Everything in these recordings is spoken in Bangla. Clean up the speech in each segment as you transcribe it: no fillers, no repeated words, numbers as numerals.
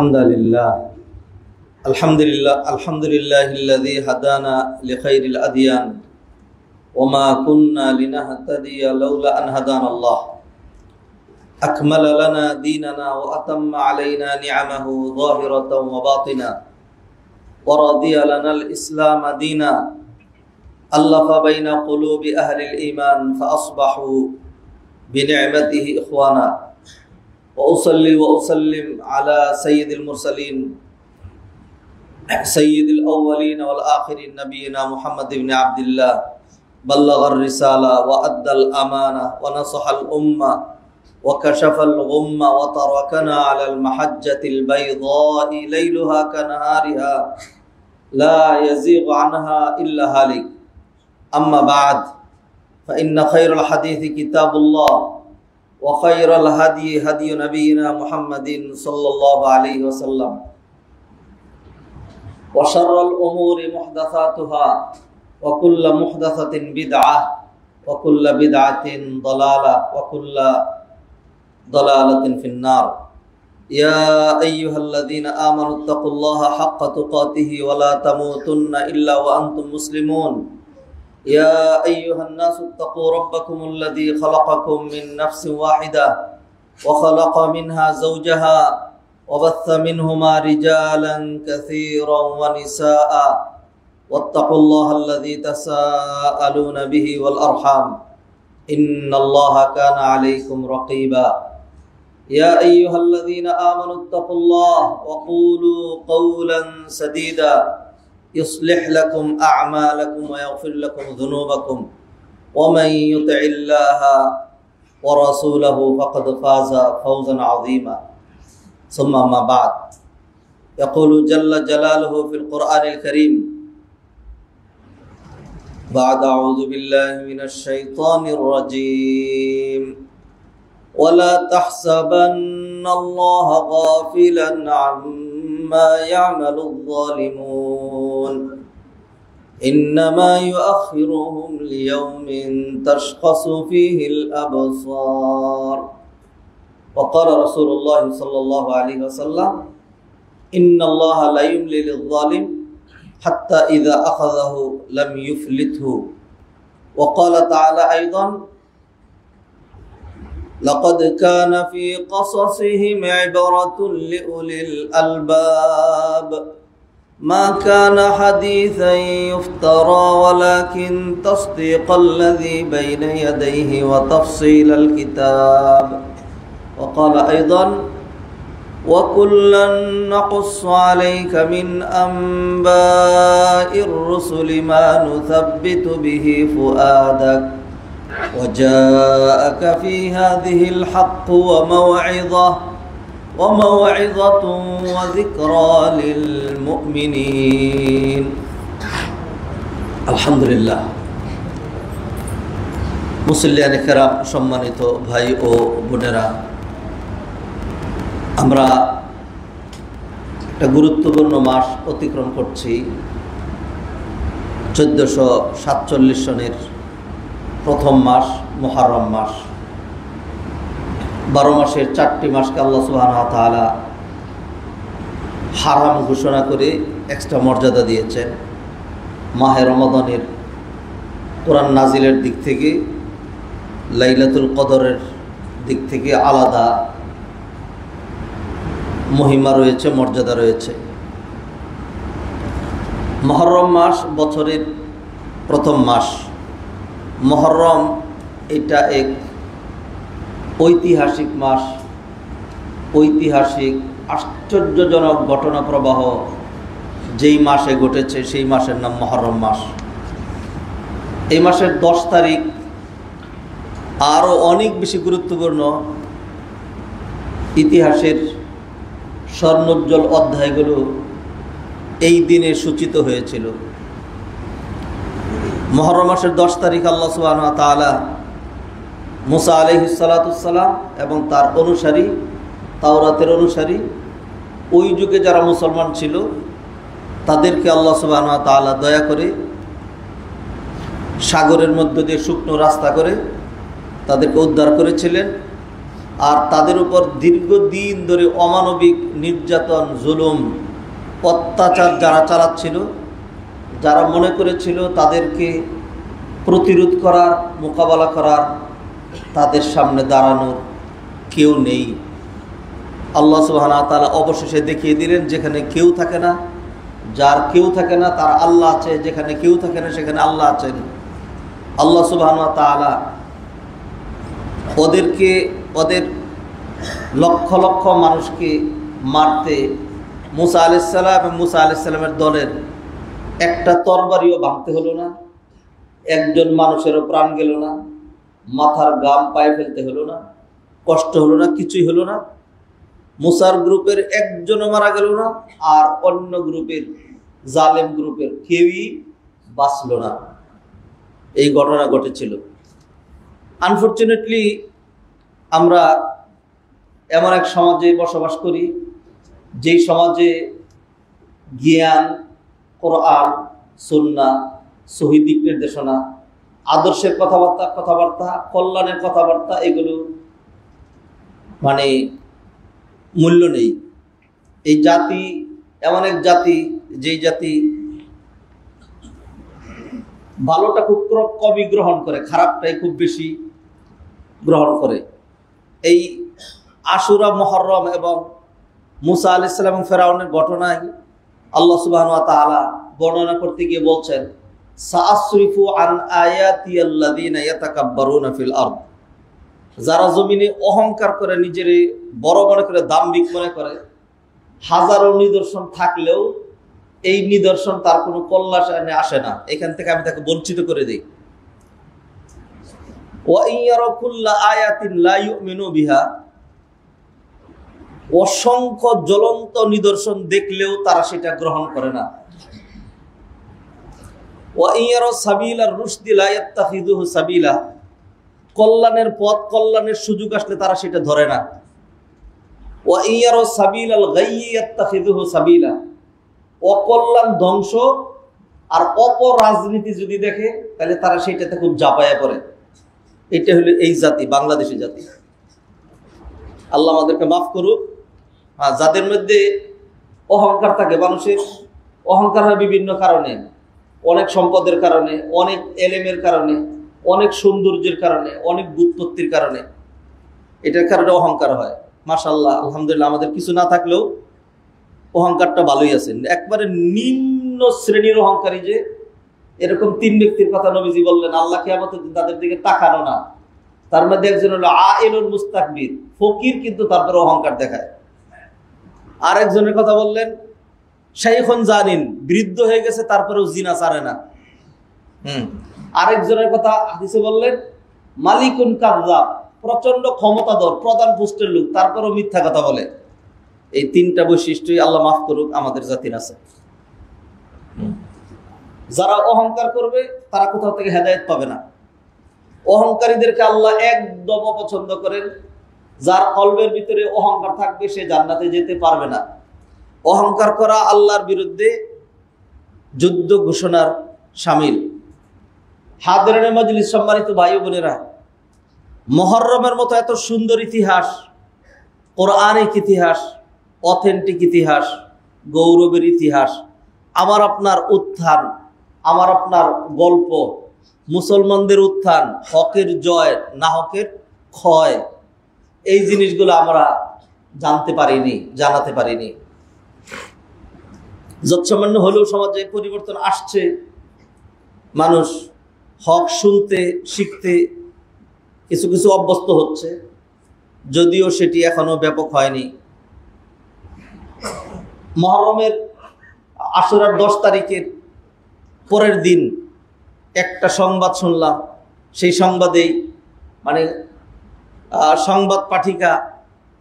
الحمد لله الذي هدانا لخير الأديان وما كنا لنهتدي لولا أن هدانا الله أكمل لنا ديننا وأتم علينا نعمه ظاهرة وباطنة ورضي لنا الإسلام دينا ألف بين قلوب أهل الإيمان فأصبحوا بنعمته إخوانا وأصلي وأسلم على سيد المرسلين سيد الأولين والآخرين نبينا محمد بن عبد الله بلغ الرسالة وأدى الأمانة ونصح الأمة وكشف الغمة وتركنا على المحجة البيضاء ليلها كنهارها لا يزيغ عنها إلا هالك. أما بعد فإن خير الحديث كتاب الله وخير الهدي هدي نبينا محمد صلى الله عليه وسلم وشر الأمور محدثاتها وكل محدثة بدعة وكل بدعة ضلالة وكل ضلالة في النار. يا أيها الذين آمنوا اتقوا الله حق تقاته ولا تموتن إلا وأنتم مسلمون. يا أيها الناس اتقوا ربكم الذي خلقكم من نفس واحدة وخلق منها زوجها وبث منهما رجالا كثيرا ونساء واتقوا الله الذي تساءلون به والأرحام إن الله كان عليكم رقيبا. يا أيها الذين آمنوا اتقوا الله وقولوا قولا سديدا يصلح لكم أعمالكم ويغفر لكم ذنوبكم ومن يطع الله ورسوله فقد فاز فوزا عظيما. ثم ما بعد يقول جل جلاله في القرآن الكريم بعد أعوذ بالله من الشيطان الرجيم ولا تحسبن الله غافلا عما يعمل الظالمون إنما يؤخرهم ليوم تشخص فيه الأبصار. وقال رسول الله صلى الله عليه وسلم إن الله لا يملي للظالم حتى إذا أخذه لم يفلته. وقال تعالى أيضا لقد كان في قصصهم عبرة لأولي الألباب ما كان حديثا يفترى ولكن تصديق الذي بين يديه وتفصيل الكتاب. وقال أيضا وكلا نقص عليك من أنباء الرسل ما نثبت به فؤادك وجاءك في هذه الحق وموعظة وذكرى للمؤمنين. الحمد لله। মুসল্লিয়ানে কেরাম, সম্মানিত ভাই ও বোনেরা, আমরা একটা গুরুত্বপূর্ণ মাস অতিক্রম করছি। 1447 সনের প্রথম মাস মুহররম মাস। 12 মাসের 4টি মাসকে আল্লাহ সুবহানাহু ওয়া তাআলা হারাম ঘোষণা করে এক্সট্রা মর্যাদা দিয়েছেন। মাহে রমাদানের কোরআন নাজিলের দিক থেকে, লাইলাতুল কদরের দিক থেকে আলাদা মহিমা রয়েছে, মর্যাদা রয়েছে। মুহররম মাস বছরের প্রথম মাস। মুহররম এটা এক ঐতিহাসিক মাস, ঐতিহাসিক আশ্চর্যজনক ঘটনা প্রবাহ যেই মাসে ঘটেছে সেই মাসের নাম মুহররম মাস। এই মাসের 10 তারিখ আরও অনেক বেশি গুরুত্বপূর্ণ। ইতিহাসের স্বর্ণোজ্জ্বল অধ্যায়গুলো এই দিনে সূচিত হয়েছিল। মুহররম মাসের 10 তারিখ আল্লাহ সুবহানাহু ওয়া তাআলা মুসা আলাইহিস সালাম এবং তার অনুসারী, তাওরাতের অনুসারী, ওই যুগে যারা মুসলমান ছিল তাদেরকে আল্লাহ সুবহানাহু ওয়া তাআলা দয়া করে সাগরের মধ্য দিয়ে শুকনো রাস্তা করে তাদেরকে উদ্ধার করেছিলেন আর তাদের উপর দীর্ঘদিন ধরে অমানবিক নির্যাতন, জুলুম, অত্যাচার যারা চালাচ্ছিল, যারা মনে করেছিল তাদেরকে প্রতিরোধ করার, মোকাবেলা করার, তাদের সামনে দাঁড়ানোর কেউ নেই, আল্লাহ সুবহানাহু ওয়া তাআলা অবশেষে দেখিয়ে দিলেন যেখানে কেউ থাকে না, যার কেউ থাকে না তার আল্লাহ আছে, যেখানে কেউ থাকে না সেখানে আল্লাহ আছেন। আল্লাহ সুবহানাহু ওয়া তাআলা ওদের লক্ষ লক্ষ মানুষকে মারতে মুসা আলাইহিস সালাম এবং মুসা আলাইহিস সালামের দলের একটা তরবারিও ভাঙতে হলো না, একজন মানুষেরও প্রাণ গেল না, মাথার গাম পায়ে ফেলতে হলো না, কষ্ট হলো না, কিছুই হলো না। মুসার গ্রুপের একজনও মারা গেল না, আর অন্য গ্রুপের, জালেম গ্রুপের কেউই বাঁচল না। এই ঘটনা ঘটেছিল। আনফরচুনেটলি আমরা এমন এক সমাজে বসবাস করি যেই সমাজে জ্ঞান, কোরআন, সুন্নাহ, সহিহ দিক নির্দেশনা, আদর্শের কথাবার্তা, কল্যাণের কথাবার্তা, এগুলো মানে মূল্য নেই। এই জাতি এমন এক জাতি, যেই জাতি ভালোটা খুব কমই গ্রহণ করে, খারাপটাই খুব বেশি গ্রহণ করে। এই আশুরা, মুহররম এবং মুসা আলাইহিস সালাম এবং ফেরাউনের ঘটনায় আল্লাহ সুবহানাহু ওয়া তাআলা বর্ণনা করতে গিয়ে বলছেন, সাআসরিফু আন আয়াতি আল্লাযীনা ইয়াতাকাব্বারুনা ফিল আরদ। যারা জমিনে অহংকার করে, নিজের বড় মনে করে, দাম্ভিক মনে করে, হাজারো নিদর্শন থাকলেও এই নিদর্শন তার কোনো কল্যাণে আসে না, এখান থেকে আমি তাকে বঞ্চিত করে দিই। ওয়া ইয়ারা কুল্লা আয়াতিন লা ইউমিনু বিহা। অসংখ্য জ্বলন্ত নিদর্শন দেখলেও তারা সেটা গ্রহণ করে না। ওয়া ইয়ারা সাবিলার রুশদি লা ইয়াত্তাখিযুহু সাবিলা। কল্যাণের পথ, কল্যাণের সুযোগ আসলে তারা সেটা ধরে না। ওয়া ইয়ারা সাবিলাল গায়য়ি ইয়াত্তাখিযুহু সাবিলা। অকল্যাণ, ধ্বংস আর অপরাজনীতি যদি দেখে তাহলে তারা সেটাতে খুব ঝাঁপায়া পড়ে। এটা হলো এই জাতি, বাংলাদেশি জাতি। আল্লাহ আমাদেরকে মাফ করুক। যাদের মধ্যে অহংকার থাকে, মানুষের অহংকার হয় বিভিন্ন কারণে, অনেক সম্পদের কারণে, অনেক এলেমের কারণে, অনেক সৌন্দর্যের কারণে, অনেক বুৎপত্তির কারণে, এটার কারণে অহংকার হয়। মাশাআল্লাহ, আলহামদুলিল্লাহ, আমাদের কিছু না থাকলেও অহংকারটা ভালোই আছে। একবারে নিম্ন শ্রেণীর অহংকারী, যে এরকম তিন ব্যক্তির কথা নবীজি বললেন, আল্লাহ কিয়ামতের দিন তাদের দিকে তাকানো না। তার মধ্যে একজন হলো আইলুল মুস্তাকবির, ফকির কিন্তু তারপরে অহংকার দেখায়। আরেকজনের কথা বললেন শাইখুন জানিন, বৃদ্ধ হয়ে গেছে তারপরেও জিনা ছাড়ে না। আরেকজনের কথা হাদিসে বললেন মালিকুন কাযযাব, প্রচন্ড ক্ষমতাধর, প্রধান পোস্টের লোক, তারপরেও মিথ্যা কথা বলে। এই তিনটা বৈশিষ্ট্যই আল্লাহ মাফ করুক আমাদের জাতির আছে। যারা অহংকার করবে তারা কোথাও থেকে হেদায়েত পাবে না। অহংকারীদেরকে আল্লাহ একদম অপছন্দ করেন। যার কলবের ভিতরে অহংকার থাকবে সে জান্নাতে যেতে পারবে না। অহংকার করা আল্লাহর বিরুদ্ধে যুদ্ধ ঘোষণার শামিল। হাদিরিনে মজলিস, সম্মানিত ভাই ও বোনেরা, মুহররমের মতো এত সুন্দর ইতিহাস, কোরআনিক ইতিহাস, অথেন্টিক ইতিহাস, গৌরবের ইতিহাস, আমার আপনার উত্থান, আমার আপনার গল্প, মুসলমানদের উত্থান, হকের জয়, না হকের ক্ষয়, এই জিনিসগুলো আমরা জানতে পারিনি, জানাতে পারিনি। যৎসামান্য হলেও সমাজে পরিবর্তন আসছে। মানুষ হক শুনতে, শিখতে কিছু কিছু অভ্যস্ত হচ্ছে, যদিও সেটি এখনো ব্যাপক হয়নি। মুহররমের আশুরার 10 তারিখের পরের দিন একটা সংবাদ শুনলাম। সেই সংবাদেই মানে সংবাদ পাঠিকা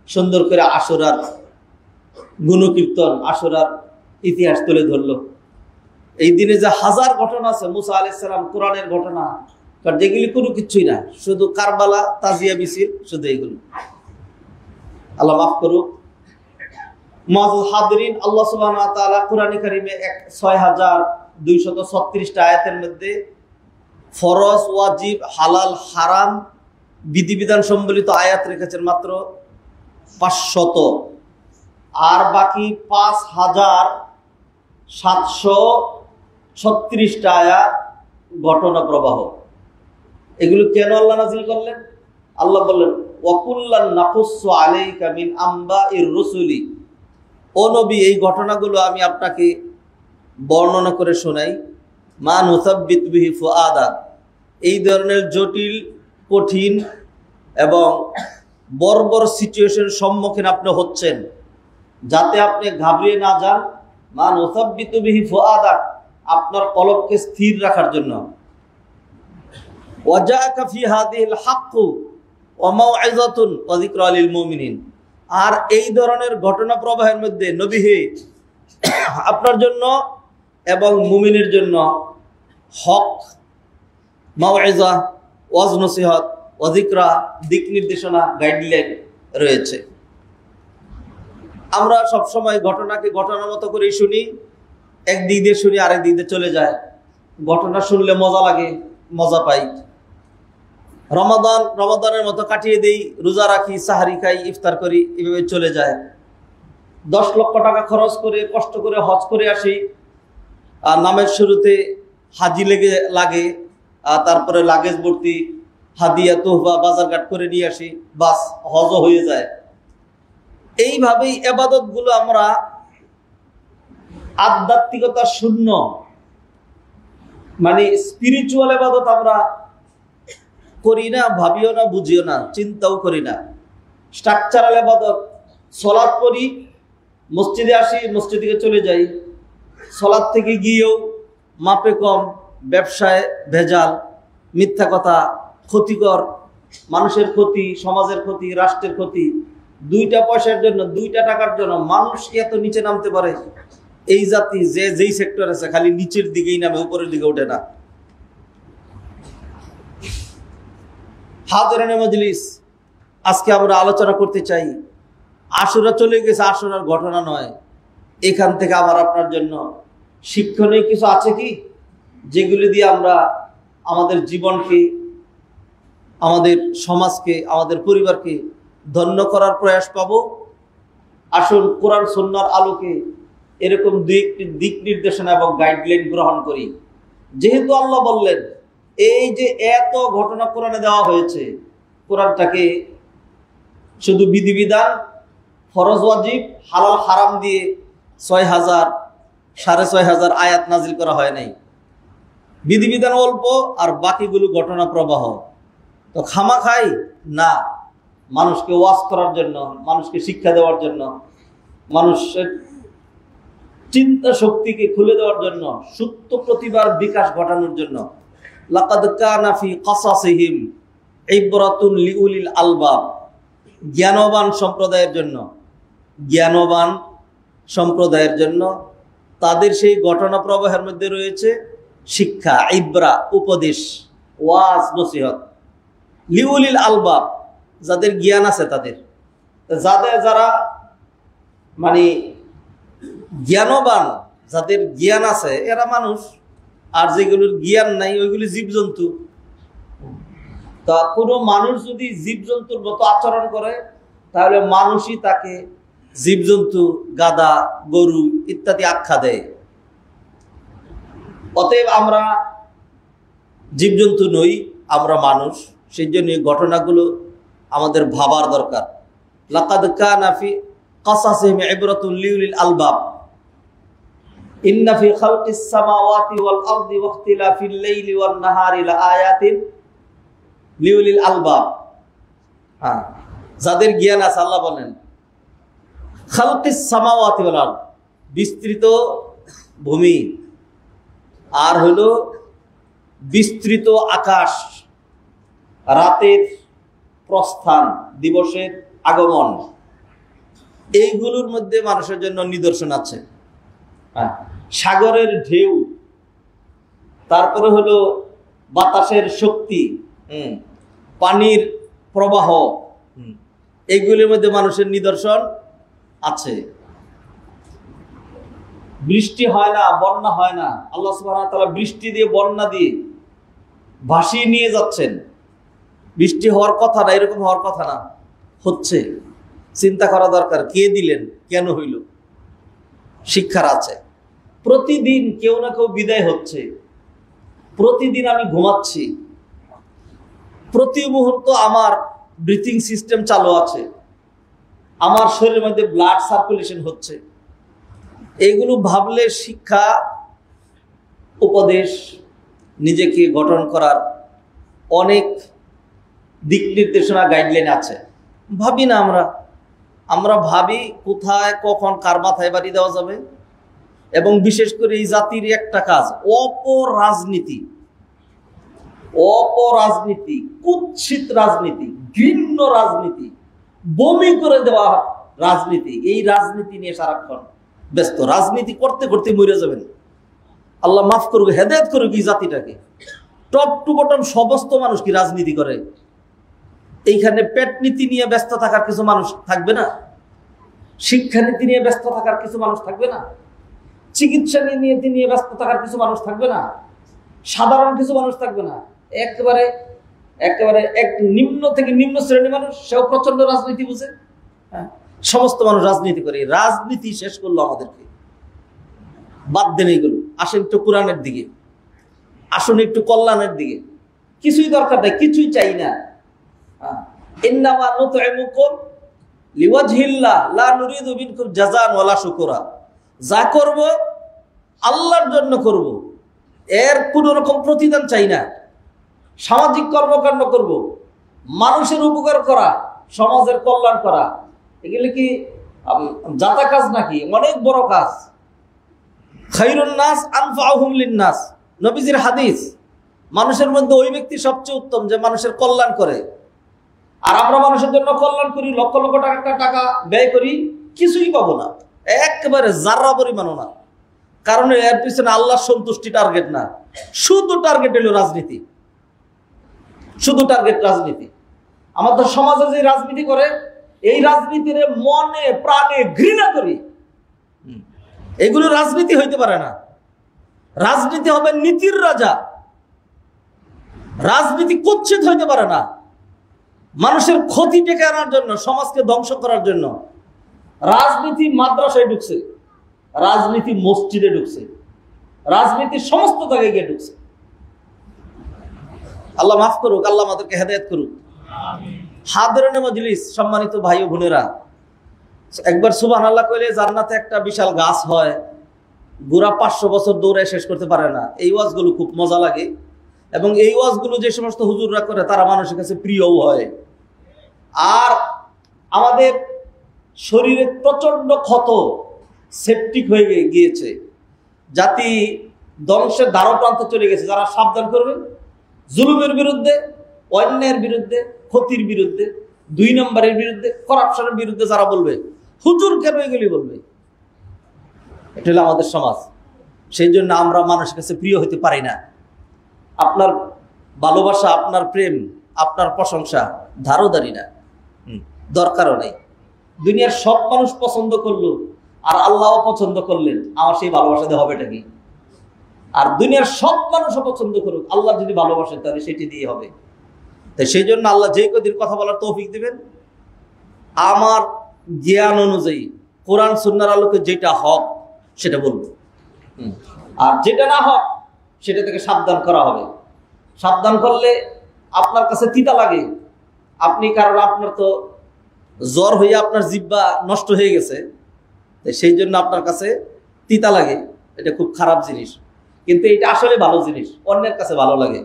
সুন্দর করে আশুরার গুণকীর্তন, আশুরার ইতিহাস তুলে ধরলো। এই দিনে যে হাজার ঘটনা আছে, মুসা আলাইহিস সালাম, কোরআনের ঘটনা, যেগুলি কোনো কিছুই না, শুধু কারবালা, তাজিয়া মিছিল, শুধু এইগুলো। আল্লাহ মাফ করুক। মুআজ্জাজ হাদিরিন, আল্লাহ সুবহানাহু ওয়া তাআলা কোরআনে কারীমে 6236টা আয়াতের মধ্যে ফরজ, ওয়াজিব, হালাল, হারাম বিধিবিধান সম্বলিত আয়াত রেখেছেন মাত্র 500, আর বাকি 5736টা আয়াত ঘটনা প্রবাহ। এগুলো কেন আল্লাহ নাযিল করলেন? আল্লাহ বললেন ওয়াকুল্লান নাকুসসু আলাইকা মিন আম্বাইর রুসুলি, ও নবী এই ঘটনাগুলো আমি আপনাকে বর্ণনা করে শোনাই, মা নুসাব্বিত বিহি ফুআদাক, এই ধরনের জটিল, কঠিন এবং বর্বর সিচুয়েশনের সম্মুখীন আপনি হচ্ছেন, যাতে আপনি ঘাবড়িয়ে না যান। মা নুসাব্বিতু বিহি ফুআদাক, আপনার কলবকে স্থির রাখার জন্য। ওয়াজাআকা ফি হাযিহিল হাক্কু ওয়া মাউইযাতুন ওয়া যিকরা লিল মুমিনিন, আর এই ধরনের ঘটনা প্রবাহের মধ্যে নবী হে আপনার জন্য এবং মুমিনের জন্য হক, মাউইযা, ওয়াজ নসিহত, ওয়া যিকরা, দিক নির্দেশনা, গাইডলাইন রয়েছে। আমরা সবসময় ঘটনাকে ঘটনার মতো করেই শুনি, একদিক দিয়ে শুনি আরেক দিক দিয়ে চলে যায়। ঘটনা শুনলে মজা লাগে, মজা পাই। রমাদানের মতো কাটিয়ে দেই, রোজা রাখি, সাহারি খাই, ইফতার করি, এভাবে চলে যায়। 10 লক্ষ টাকা খরচ করে কষ্ট করে হজ করে আসি, আর নামের শুরুতে হাজি লাগে, আর তারপরে লাগেজ ভর্তি হাদিয়া তোহফা বাজারঘাট করে নিয়ে আসি, বাস হজও হয়ে যায়। এইভাবেই ইবাদতগুলো আমরা আধ্যাত্মিকতা শূন্য, মানে স্পিরিচুয়াল ইবাদত আমরা করি না, ভাবিও না, বুঝিও না, চিন্তাও করি না। স্ট্রাকচারাল ইবাদত, সালাত পড়ি, মসজিদে আসি, মসজিদ থেকে চলে যাই, সালাত থেকে গিয়েও মাপে কম, ব্যবসায় ভেজাল, মিথ্যা কথা, ক্ষতিকর, মানুষের ক্ষতি, সমাজের ক্ষতি, রাষ্ট্রের ক্ষতি। 2টা পয়সার জন্য, 2টা টাকার জন্য মানুষ এত নিচে নামতে পারে। এই জাতি যেই সেক্টর আছে খালি নিচের দিকেই নামে, উপরের দিকে ওঠে না। হাজিরানে মজলিস, আজকে আমরা আলোচনা করতে চাই, আশুরা চলে গেছে, আশুরার ঘটনা নয়, এখান থেকে আমার আপনার জন্য শিক্ষণীয় কিছু আছে কি, যেগুলি দিয়ে আমরা আমাদের জীবনকে, আমাদের সমাজকে, আমাদের পরিবারকে ধন্য করার প্রয়াস পাবো। আসুন কোরআন সুন্নাহর আলোকে এরকম দিক নির্দেশনা এবং গাইডলাইন গ্রহণ করি। যেহেতু আল্লাহ বললেন, এই যে এত ঘটনা কোরআনে দেওয়া হয়েছে, কোরআনটাকে শুধু বিধিবিধান, ফরজ ওয়াজিব, হালাল হারাম দিয়ে 6000 6500 আয়াত নাজিল করা হয় নাই। বিধিবিধান অল্প আর বাকিগুলো ঘটনা প্রবাহ। তো খামাখাই না, মানুষকে ওয়াজ করার জন্য, মানুষকে শিক্ষা দেওয়ার জন্য, মানুষের চিন্তা শক্তিকে খুলে দেওয়ার জন্য, সুপ্ত প্রতিভার বিকাশ ঘটানোর জন্য। লাকাদ কানা ফি কাসাসিহিম ইবরাতুন লিউলিল আলবাব, জ্ঞানবান সম্প্রদায়ের জন্য, জ্ঞানবান সম্প্রদায়ের জন্য তাদের সেই ঘটনা প্রবাহের মধ্যে রয়েছে শিক্ষা, ইবরা, উপদেশ, ওয়াজ নসিহত। লিউলিল আলবাব, যাদের জ্ঞান আছে, যারা মানে জ্ঞানবান, যাদের জ্ঞান আছে এরা মানুষ, আর যেগুলোর জ্ঞান নাই ওইগুলি জীবজন্তু। তা কোনো মানুষ যদি জীবজন্তুর মতো আচরণ করে, তাহলে মানুষই তাকে জীবজন্তু, গাধা, গরু ইত্যাদি আখ্যা দেয়। অতএব আমরা জীবজন্তু নই, আমরা মানুষ। সেই জন্য এই ঘটনাগুলো আমাদের ভাবার দরকার। লাকাদ কানা ফি কাসাসিহিম ইবরাতুন লিউলিল আলবাব ইন্না ফি খালকিস সামাওয়াতি ওয়াল আরদি ওয়া ইখতিলাফিল লাইলি ওয়ান নাহারি লাআয়াতিন লিউলিল আলবাব। হ্যাঁ, যাদের জ্ঞান আছে, আল্লাহ বলেন খালকিস সামাওয়াতি ওয়াল আরদ, বিস্তৃত ভূমি, আর হলো বিস্তৃত আকাশ, রাতের প্রস্থান, দিবসের আগমন, এইগুলোর মধ্যে মানুষের জন্য নিদর্শন আছে। সাগরের ঢেউ, তারপরে হলো বাতাসের শক্তি, পানির প্রবাহ, এইগুলির মধ্যে মানুষের নিদর্শন আছে। বৃষ্টি হয় না, বন্যা হয় না, আল্লাহ সুবহানাহু ওয়া তাআলা বৃষ্টি দিয়ে, বন্যা দিয়ে ভাসিয়ে নিয়ে যাচ্ছেন। বৃষ্টি হওয়ার কথা না, এরকম হওয়ার কথা না, হচ্ছে। চিন্তা করা দরকার, কে দিলেন, কেন হইল, শিক্ষার আছে। প্রতিদিন কেউ না কেউ বিদায় হচ্ছে, প্রতিদিন আমি ঘুমাচ্ছি, প্রতি মুহূর্ত আমার ব্রিথিং সিস্টেম চালু আছে, আমার শরীরের মধ্যে ব্লাড সার্কুলেশন হচ্ছে। এইগুলো ভাবলে শিক্ষা, উপদেশ, নিজেকে গঠন করার অনেক দিক নির্দেশনা, গাইডলাইন আছে। ভাবি না আমরা ভাবি কোথায় কখন কার মাথায় বাড়ি দেওয়া যাবে। এবং বিশেষ করে এই জাতির একটা কাজ, অপরাজনীতি, কুৎসিত রাজনীতি, ঘৃণ্য রাজনীতি, বমি করে দেওয়া রাজনীতি। এই রাজনীতি নিয়ে সারাক্ষণ ব্যস্ত। রাজনীতি করতে করতে মরে যাবেন। আল্লাহ মাফ করুক, হেদায়েত করুক এই জাতিটাকে। টপ টু বটম সমস্ত মানুষ কি রাজনীতি করে? এইখানে পেট নীতি নিয়ে ব্যস্ত থাকার কিছু মানুষ থাকবে না? শিক্ষানীতি নিয়ে ব্যস্ত থাকার কিছু মানুষ থাকবে না? চিকিৎসা নীতি নিয়ে ব্যস্ত থাকার কিছু মানুষ থাকবে না? সাধারণ কিছু মানুষ থাকবে না? একেবারে এক নিম্ন থেকে নিম্ন শ্রেণীর মানুষ, সেও প্রচন্ড রাজনীতি বুঝে। সমস্ত মানুষ রাজনীতি করে। রাজনীতি শেষ করলো আমাদেরকে। বাদ দেন এইগুলো, আসেন একটু কোরআনের দিকে, আসুন একটু কল্যাণের দিকে। কিছুই দরকার নাই, কিছুই চাই না। ইন্নামা নুতইমুকুম লিওয়াজহিল্লাহ লা নুরিদু মিনকুম জাযান ওয়ালা শুকুরা। যা করব আল্লাহর জন্য করব, এর কোনো রকম প্রতিদান চাই না। সামাজিক কর্মকাণ্ড করব, মানুষের উপকার করা, সমাজের কল্যাণ করা, এগুলো কি জাতা কাজ নাকি? অনেক বড় কাজ। খায়রুন নাস আনফাউহুম লিন-নাস, নবীজির হাদিস। মানুষের মধ্যে ওই ব্যক্তি সবচেয়ে উত্তম যে মানুষের কল্যাণ করে। আর আমরা মানুষের জন্য কল্যাণ করি, লক্ষ লক্ষ টাকা ব্যয় করি, কিছুই পাবো না, একেবারে যারা পরিমাণও না। কারণ এর পিছনে আল্লাহর সন্তুষ্টি টার্গেট না, শুধু টার্গেট হলো রাজনীতি, শুধু টার্গেট রাজনীতি। আমাদের সমাজে যে রাজনীতি করে, এই রাজনীতির মনে প্রাণে ঘৃণা করি। এগুলো রাজনীতি হইতে পারে না। রাজনীতি হবে নীতির রাজা। রাজনীতি কুৎসিত হইতে পারে না। মানুষের ক্ষতি ডেকে আনার জন্য, সমাজকে ধ্বংস করার জন্য রাজনীতি মাদ্রাসায় ঢুকছে, রাজনীতি মসজিদে ঢুকছে, রাজনীতি সমস্ত জায়গায় গিয়ে ঢুকছে। আল্লাহ মাফ করুক, আল্লাহ আমাদেরকে হেদায়েত করুক। হাদিরিনে মজলিস, সম্মানিত ভাই ও বোনেরা, একবার সুবহানাল্লাহ কইলে জান্নাতে একটা বিশাল গাছ হয়, গোড়া 500 বছর দৌড়ে শেষ করতে পারে না। এই ওয়াজগুলো খুব মজা লাগে, এবং এই ওয়াজগুলো যে সমস্ত হুজুররা করে তারা মানুষের কাছে প্রিয়ও হয়। আর আমাদের শরীরে প্রচন্ড ক্ষত, সেপটিক হয়ে গিয়েছে, জাতি ধ্বংসের দ্বারপ্রান্তে চলে গেছে। যারা সাবধান করবে জুলুমের বিরুদ্ধে, অন্যায়ের বিরুদ্ধে, ক্ষতির বিরুদ্ধে, 2 নম্বরের বিরুদ্ধে, করাপশনের বিরুদ্ধে যারা বলবে, হুজুর কেন এগুলি বলবে, এটা হলো আমাদের সমাজ। সেই জন্য আমরা মানুষের কাছে প্রিয় হতে পারি না। আপনার ভালোবাসা, আপনার প্রেম, আপনার প্রশংসা ধারোধারি না, দরকারও নেই। দুনিয়ার সব মানুষ পছন্দ করলো আর আল্লাহ পছন্দ করলেন, আমার সেই ভালোবাসা দিয়ে হবেটা কি? আর দুনিয়ার সব মানুষও পছন্দ করুক, আল্লাহ যদি ভালোবাসে তাহলে সেটি দিয়ে হবে। তাই সেই জন্য আল্লাহ যে কদিন কথা বলার তৌফিক দিবেন, আমার জ্ঞান অনুযায়ী কোরআন সুন্নাহর আলোকে যেটা হক সেটা বলবো, আর যেটা না হক সেটা থেকে সাবধান করা হবে। সাবধান করলে আপনার কাছে তিতা লাগে, আপনি, কারণ আপনার তো জ্বর হয়ে আপনার জিহ্বা নষ্ট হয়ে গেছে, তাই সেই জন্য আপনার কাছে তিতা লাগে। এটা খুব খারাপ জিনিস, কিন্তু এটা আসলে ভালো জিনিস, অন্যের কাছে ভালো লাগে।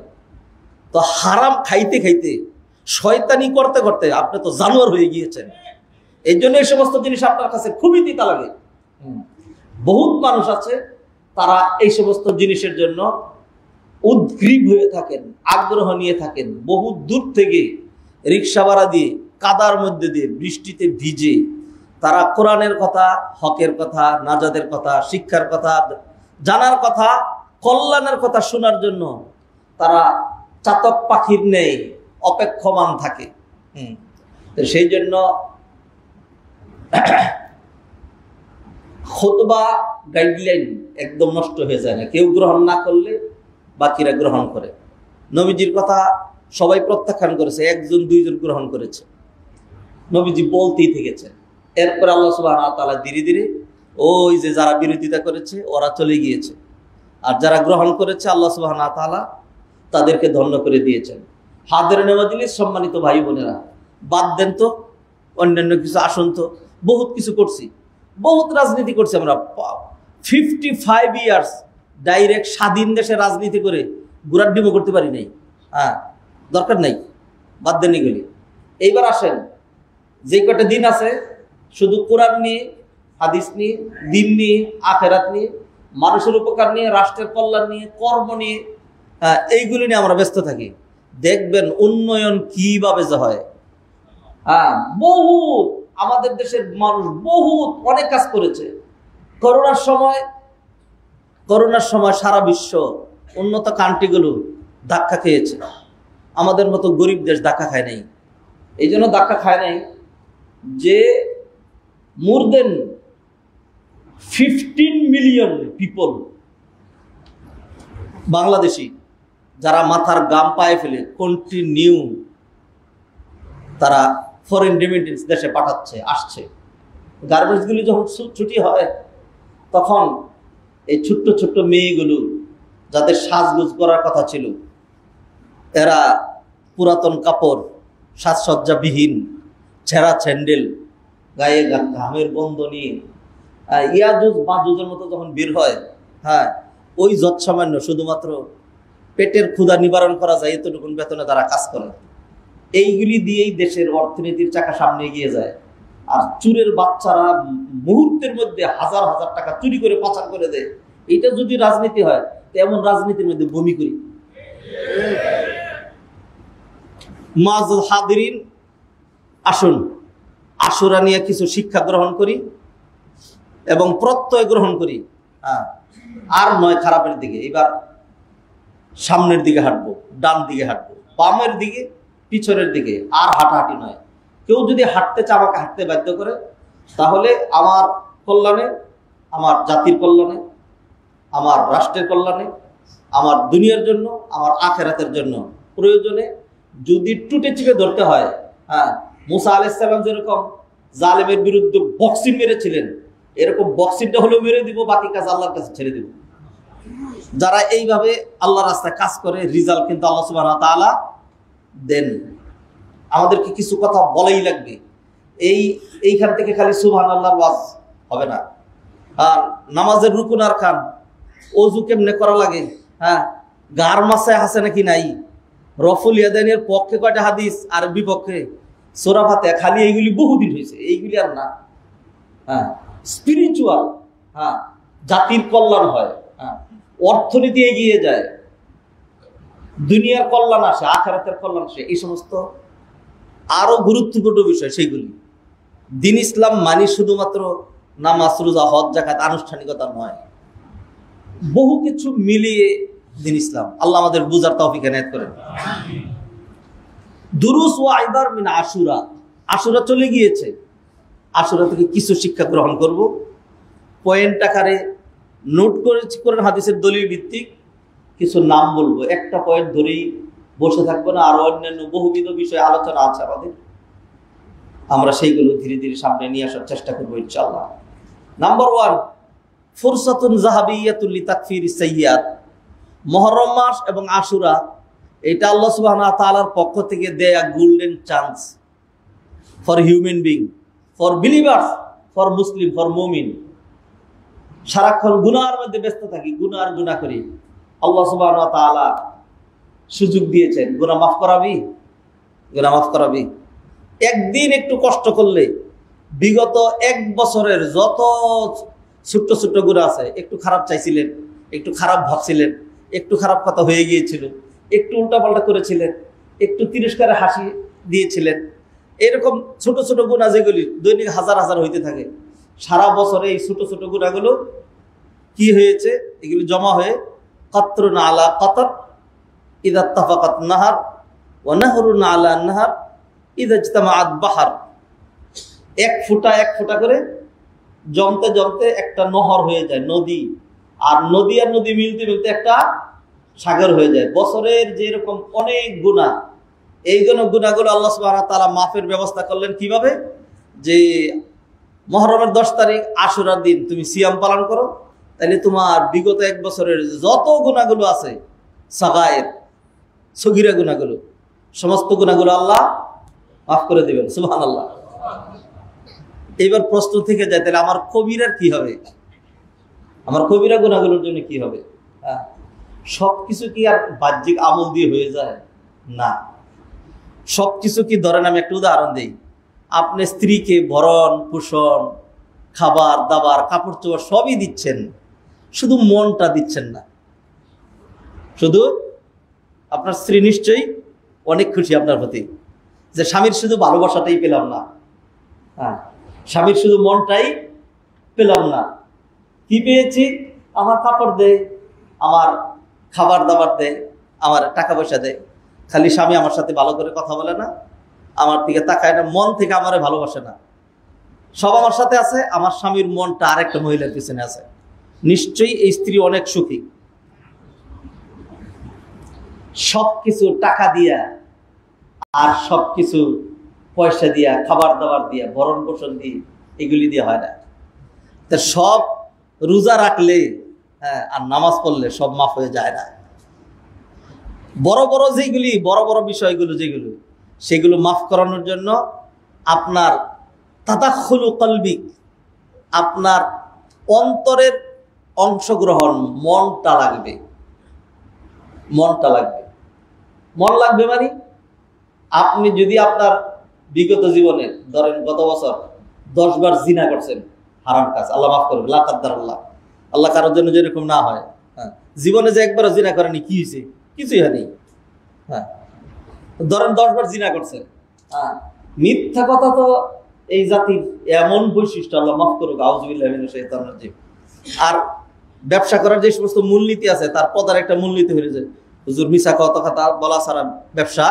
তো হারাম খাইতে খাইতে, শয়তানি করতে করতে আপনি তো জানোয়ার হয়ে গিয়েছেন। এই জন্য এই সমস্ত জিনিস আপনার কাছে খুবই তিতা লাগে। বহুত মানুষ আছে তারা এই সমস্ত জিনিসের জন্য উদ্গ্রীব হয়ে থাকেন, আগ্রহ নিয়ে থাকেন। বহু দূর থেকে রিক্সা ভাড়া দিয়ে, কাদার মধ্যে দিয়ে, বৃষ্টিতে ভিজে তারা কোরআনের কথা, হকের কথা, নাজাদের কথা, শিক্ষার কথা, জানার কথা, কল্যাণের কথা শোনার জন্য তারা চাতক পাখির নেই অপেক্ষমান থাকে। সেই জন্য খুতবা গাইডলাইন একদম নষ্ট হয়ে যায় না। কেউ গ্রহণ না করলে বাকিরা গ্রহণ করে। নবীজির কথা সবাই প্রত্যাখ্যান করেছে, একজন দুইজন গ্রহণ করেছে, নবীজি বলতেই থেকেছে। এরপরে আল্লাহ সুবহানাহু ওয়া তাআলা ধীরে ধীরে ওই যে যারা বিরোধিতা করেছে ওরা চলে গিয়েছে, আর যারা গ্রহণ করেছে আল্লাহ সুবহানাহু ওয়া তাআলা তাদেরকে ধন্য করে দিয়েছেন। হাদিরিন মাজলিস, সম্মানিত ভাই বোনেরা, বাদ দেন তো অন্যান্য কিছু, আসুন তো, বহুত কিছু করছি, বহুত রাজনীতি করছি আমরা। 55 ইয়ার্স ডাইরেক্ট স্বাধীন দেশে রাজনীতি করে গুড়ার ডিমো করতে পারি নাই। হ্যাঁ, দরকার নাই, বাদ দেন এগুলি। এইবার আসেন, যে কটা দিন আছে শুধু কোরআন নিয়ে, হাদিস নিয়ে, দিন নিয়ে, আখেরাত নিয়ে, মানুষের উপকার নিয়ে, রাষ্ট্রের কল্যাণ নিয়ে, কর্ম নিয়ে, এইগুলি নিয়ে আমরা ব্যস্ত থাকি। দেখবেন উন্নয়ন কিভাবে যে হয়। হ্যাঁ, বহুত আমাদের দেশের মানুষ বহুত অনেক কাজ করেছে। করোনার সময় সারা বিশ্ব উন্নত কান্ট্রিগুলো ধাক্কা খেয়েছে, আমাদের মতো গরিব দেশ ধাক্কা খায় নাই। এই জন্য ধাক্কা খায় নাই যে মোর দেন 15 মিলিয়ন পিপল বাংলাদেশি, যারা মাথার গাম পায়ে ফেলে কন্টিনিউ তারা ফরেন রেমিটেন্স দেশে পাঠাচ্ছে, আসছে। গার্মেন্টসগুলি যখন ছুটি হয় তখন এই ছোট্ট ছোট্ট মেয়েগুলো যাদের সাজগোজ করার কথা ছিল, এরা পুরাতন কাপড়, সাজসজ্জাবিহীন ছেঁড়া স্যান্ডেল গায়ে ঘামের গন্ধ নিয়ে ইয়াজুজ মাজুজের মতো যখন বের হয়, হ্যাঁ, ওই যৎসামান্য শুধুমাত্র পেটের ক্ষুধা নিবারণ করা যায় এতটুকুন বেতনে তারা কাজ করে। এইগুলি দিয়েই দেশের অর্থনীতির চাকা সামনে এগিয়ে যায়। আর চুরের বাচ্চারা মুহূর্তের মধ্যে হাজার হাজার টাকা চুরি করে পাচার করে দেয়। এটা যদি রাজনীতি হয়, তেমন রাজনীতির মধ্যে বমি করি। মাআযাল হাদিরিন, আসুন আশুরা নিয়ে কিছু শিক্ষা গ্রহণ করি এবং প্রত্যয় গ্রহণ করি। আর নয় খারাপের দিকে, এবার সামনের দিকে হাঁটবো, ডান দিকে হাঁটবো, বামের দিকে, পিছনের দিকে, আর হাঁটাহাঁটি নয়। কেউ যদি হাঁটতে চায়, আমাকে হাঁটতে বাধ্য করে, তাহলে আমার কল্যাণে, আমার জাতির কল্যাণে, আমার রাষ্ট্রের কল্যাণে, আমার দুনিয়ার জন্য, আমার আখেরাতের জন্য প্রয়োজনে যদি টুটে চিপে ধরতে হয়, হ্যাঁ, মুসা আলাইহিস সালাম যেরকম জালেমের বিরুদ্ধে বক্সিং মেরেছিলেন, এরকম বক্সিংটা হলেও মেরে দিব, বাকি কাজ আল্লাহর কাছে ছেড়ে দিব। যারা এইভাবে আল্লাহর রাস্তায় কাজ করে, রিজাল্ট কিন্তু আল্লাহ সুবহানাহু ওয়া তাআলা দেন। আমাদেরকে কিছু কথা বলাই লাগবে। এইখান থেকে খালি সুবহানাল্লাহর ওয়াজ হবে না। আর নামাজের রুকুন আর খান, ওযু কেমনে করা লাগে, হ্যাঁ, গার মাসায় আছে নাকি নাই, রফুল ইয়াদাইনের পক্ষে কয়টা হাদিস আর বিপক্ষে, সূরা ফাতিহা, খালি এইগুলি বহুদিন হয়েছে, এইগুলি আর না। হ্যাঁ, স্পিরিচুয়াল, হ্যাঁ, জাতির কল্যাণ হয়, হ্যাঁ, অর্থনীতি এগিয়ে যায়, দুনিয়ার কল্যাণ আসে, আখিরাতের কল্যাণ আসে, এই সমস্ত আরো গুরুত্বপূর্ণ বিষয় সেইগুলি। দিন ইসলাম মানে শুধুমাত্র নামাজ, রোজা, হজ, যাকাত, আনুষ্ঠানিকতা নয়, বহু কিছু মিলিয়ে দিন ইসলাম। আল্লাহ আমাদের বুঝার তৌফিক এনায়েত করেন। দুরুস ওয়া ইবার মিন আশুরা, আশুরা চলে গিয়েছে, আশুরা থেকে কিছু শিক্ষা গ্রহণ করব। পয়েন্ট আকারে নোট করেছি, কোরআন হাদিসের দলিল ভিত্তিক কিছু নাম বলবো, একটা পয়েন্ট ধরেই বসে থাকবো না, আরো অন্যান্য বহুবিধ বিষয়ে আলোচনা আছে আমাদের, আমরা সেইগুলো ধীরে ধীরে সামনে নিয়ে আসার চেষ্টা করবো ইনশাআল্লাহ। নাম্বার 1, ফুরসাতুন যাহাবিয়াতুল লিতাকফিরিস সাইয়্যাত। মুহররম মাস এবং আশুরা, এটা আল্লাহ সুবহানাহু ওয়া তাআলার পক্ষ থেকে দেয়া golden chance for human being, for believers, for Muslim, for মুমিন। সারাক্ষণ গুনাহের মধ্যে ব্যস্ত থাকি, গুনাহ করি, আল্লাহ সুবহানাহু ওয়া তাআলা সুযোগ দিয়েছেন, গুনাহ মাফ করাবি। একদিন একটু কষ্ট করলে বিগত 1 বছরের যত ছোট্ট ছোট্ট গুনাহ আছে, একটু খারাপ চাইছিলেন, একটু খারাপ ভাবছিলেন, একটু খারাপ কথা হয়ে গিয়েছিল, একটু উল্টাপাল্টা করেছিলেন, একটু তিরস্কারে হাসি দিয়েছিলেন, এরকম ছোট ছোট গুনাহ যেগুলি দৈনিক হাজার হাজার হইতে থাকে, সারা বছরে এই ছোট ছোট গুনাহগুলো কি হয়েছে, এগুলি জমা হয়ে কাতরুন আলা কাতর ইযা ইত্তাফাকাত নাহার ওয়া নাহরুন আলা নাহার ইযা ইজতামাআত বাহার। এক ফোঁটা করে জমতে জমতে একটা নহর হয়ে যায়, নদী, আর নদী মিলতে মিলতে একটা সাগর হয়ে যায়। বছরের যেরকম অনেক গুনাহ এই জন্য গুনাহগুলো আল্লাহ সুবহানাহু ওয়া তাআলা মাফের ব্যবস্থা করলেন কিভাবে? যে মুহররমের 10 তারিখ আশুরার দিন তুমি সিয়াম পালন করো, তাহলে তোমার বিগত 1 বছরের যত গুনাহগুলো আছে, সাগায়ের সগীরা গুনাহগুলো, সমস্ত গুনাহগুলো আল্লাহ মাফ করে দিবেন। সুবহানাল্লাহ। এইবার প্রশ্ন থেকে যায়, তাহলে আমার কবিরার কি হবে? আমার কবিরা গুনাহগুলোর জন্য কি হবে? সবকিছু কি আর বাহ্যিক আমল দিয়ে হয়ে যায়? না। সবকিছু কি, ধরেন আমি একটা উদাহরণ দিই, আপনি স্ত্রীকে ভরণ পোষণ, খাবার দাবার, কাপড় চোপড় সবই দিচ্ছেন, শুধু মনটা দিচ্ছেন না। শুধু আপনার স্ত্রী নিশ্চয়ই অনেক খুশি আপনার প্রতি, যে স্বামীর শুধু ভালোবাসাটাই পেলাম না, স্বামীর শুধু মনটাই পেলাম না, কি পেয়েছি? আমার কাপড় দে, আমার খাবার দাবার দে, আমার টাকা পয়সা দে। খালি স্বামী আমার সাথে ভালো করে কথা বলে না, আমার দিকে তাকায় না, মন থেকে আমারে ভালোবাসে না। সব আমার সাথে আছে, আমার স্বামীর মনটা আরেকটা মহিলার পিছনে আছে। নিশ্চয়ই এই স্ত্রী অনেক সুখী। সবকিছু টাকা দিয়া আর সবকিছু পয়সা দিয়া, খাবার দাবার দিয়া, ভরণ পোষণ দিয়ে, এগুলি দিয়ে হয় না। তা সব রোজা রাখলে আর নামাজ পড়লে সব মাফ হয়ে যায় না। বড় বড় যেগুলি, বড় বড় বিষয়গুলো যেগুলো, সেগুলো মাফ করানোর জন্য আপনার তাদাখুলু কলবিক, আপনার অন্তরের অংশগ্রহণ, মনটা লাগবে। মনটা লাগবে। মন লাগবে মানে, আপনি যদি আপনার বিগত জীবনে ধরেন গত বছর 10 বার জিনা করছেন, হারাম কাজ, আল্লাহ মাফ করবে, লা কাদ্দার আল্লাহ, আল্লাহ কারোর জন্য যেরকম না হয়। জীবনে যে একবারও জিনা করেনি, কি হয়েছে? কিছুই হয়নি। ধরেন 10 বার জিনা করছেন। মিথ্যা কথা তো এই জাতির এমন বৈশিষ্ট্য, আল্লাহ মাফ করুক, আউযুবিল্লাহি মিনাশ শাইতানির রাজিম। আর ব্যবসা করার যে সমস্ত মূলনীতি আছে, তার পদার একটা মূলনীতি হয়ে যায়, হুজুর মিছা কথা বলা ছাড়া ব্যবসা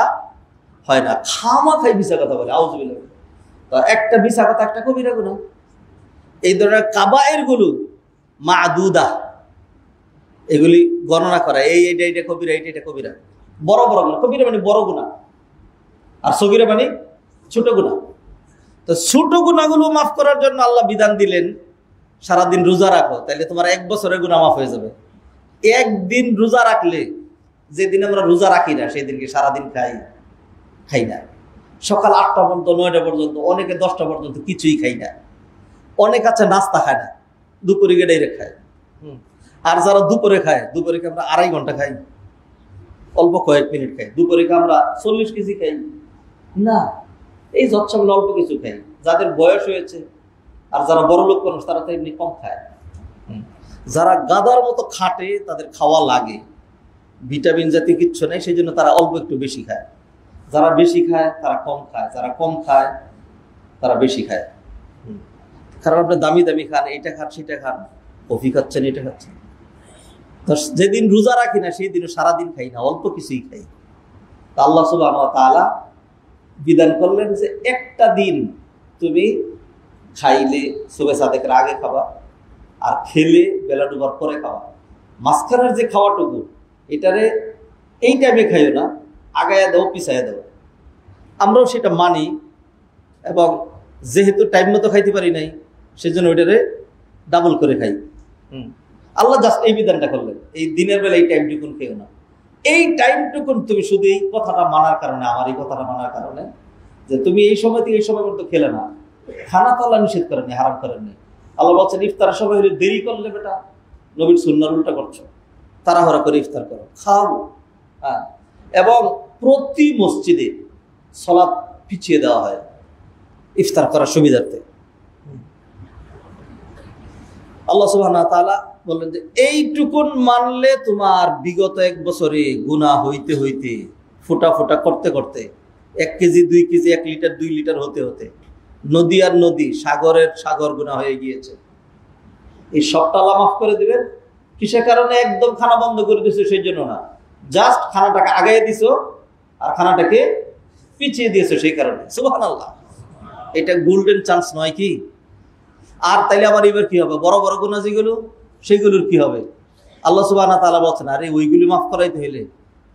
হয় না, খামাখাই মিছা কথা বলে, আউযুবিল্লাহ। তো একটা মিছা কথা একটা কবিরা গুনাহ। এই ধরনের কাবায়ের গুলো মাদুদা, এগুলি গণনা করা, এইটা কবিরা, এইটা কবিরা, বড় বড় গুনাহ। কবিরা মানে বড় গুনাহ, আর সগীরা মানে ছোট গুনাহ। তো ছোট গুনাহগুলো মাফ করার জন্য আল্লাহ বিধান দিলেন, সারাদিন রোজা রাখো, তাহলে তোমার 1 বছরের গুনাহ মাফ হয়ে যাবে। একদিন রোজা রাখলে, যেদিন আমরা রোজা রাখি না সেই দিনকে সারাদিন খাই না। সকাল 8টা পর্যন্ত, 9টা পর্যন্ত, অনেকে 10টা পর্যন্ত কিছুই খাই না। অনেক আছে নাস্তা খায় না, দুপুরে গিয়ে ডাইরেক্ট খায়। আর যারা দুপুরে খায়, দুপুরে আমরা 2.5 ঘন্টা খাই, অল্প কয়েক মিনিট খাই। দুপুরে আমরা 40 কেজি খাই না, এই যৎসামান্য অল্প কিছু খাই। যাদের বয়স হয়েছে আর যারা বড় লোক মানুষ, তারা তো এমনি কম খায়। যারা গাদার মতো খাটে, তাদের খাওয়া লাগে, ভিটামিন জাতীয় কিচ্ছু নেই, সেই জন্য তারা অল্প একটু বেশি খায়। যারা বেশি খায় তারা কম খায়, যারা কম খায় তারা বেশি খায়। কারণ আপনি দামি দামি খান, এটা খান সেটা খান, কফি খাচ্ছেন, এটা খাচ্ছেন। তো যেদিন রোজা রাখি না সেই দিনও সারাদিন খাই না, অল্প কিছুই খাই। তা আল্লাহ সুবহানাহু ওয়া তাআলা বিধান করলেন যে একটা দিন তুমি খাইলে সুবহে সাদেকের আগে খাবা, আর খেলে বেলা ডুবার পরে খাওয়া। মাঝখানের যে খাওয়াটুকু, এটারে এই টাইমে খাইও না, আগায়া দাও, পিছাইয়া দাও। আমরাও সেটা মানি, এবং যেহেতু টাইম মতো খাইতে পারি নাই, সেজন্য ওইটারে ডাবল করে খাই। আল্লাহ জাস্ট এই বিধানটা করলেন, এই দিনের বেলা এই টাইমটুকুন খেও না। এই টাইমটুকুন তুমি শুধু এই কথাটা মানার কারণে, আমার এই কথাটা মানার কারণে, যে তুমি এই সময় থেকে এই সময় পর্যন্ত খেলে না, খানা তো আল্লাহ নিষেধ করেননি, হারাম করেননি। আল্লাহ বলছেন ইফতারের সময় হলে দেরি করলে বেটা নবীর সুন্নাহর উল্টা করছো, তাড়াহুড়া করে ইফতার করো, খাও। এবং প্রতি মসজিদে সালাত পিছিয়ে দেওয়া হয় ইফতার করার সুবিধার্থে। আল্লাহ সুবহানাহু ওয়া তাআলা বললেন যে এইটুকুন মানলে তোমার বিগত 1 বছরে গুনাহ হইতে হইতে, ফোঁটা ফোঁটা করতে করতে, 1 কেজি 2 কেজি 1 লিটার 2 লিটার হতে হতে নদী আর নদী, সাগরের সাগর গুনাহ হয়ে গিয়েছে। এই সবটা আল্লাহ মাফ করে দিবেন। কিসের কারণে? একদম খানা বন্ধ করে দিয়েছো সেই জন্য না, জাস্ট খানাটাকে আগাইয়ে দিছো আর খানাটাকে পিছিয়ে দিয়েছো সেই কারণে। সুবহানাল্লাহ, এটা গোল্ডেন চান্স নয় কি? আর তাইলে আমার এবার কি হবে? বড় বড় গুনাহ যেগুলো, সেগুলোর কি হবে? আল্লাহ সুবহানাহু ওয়া তাআলা বলছেন, আরে ওইগুলি মাফ করাইতে হইলে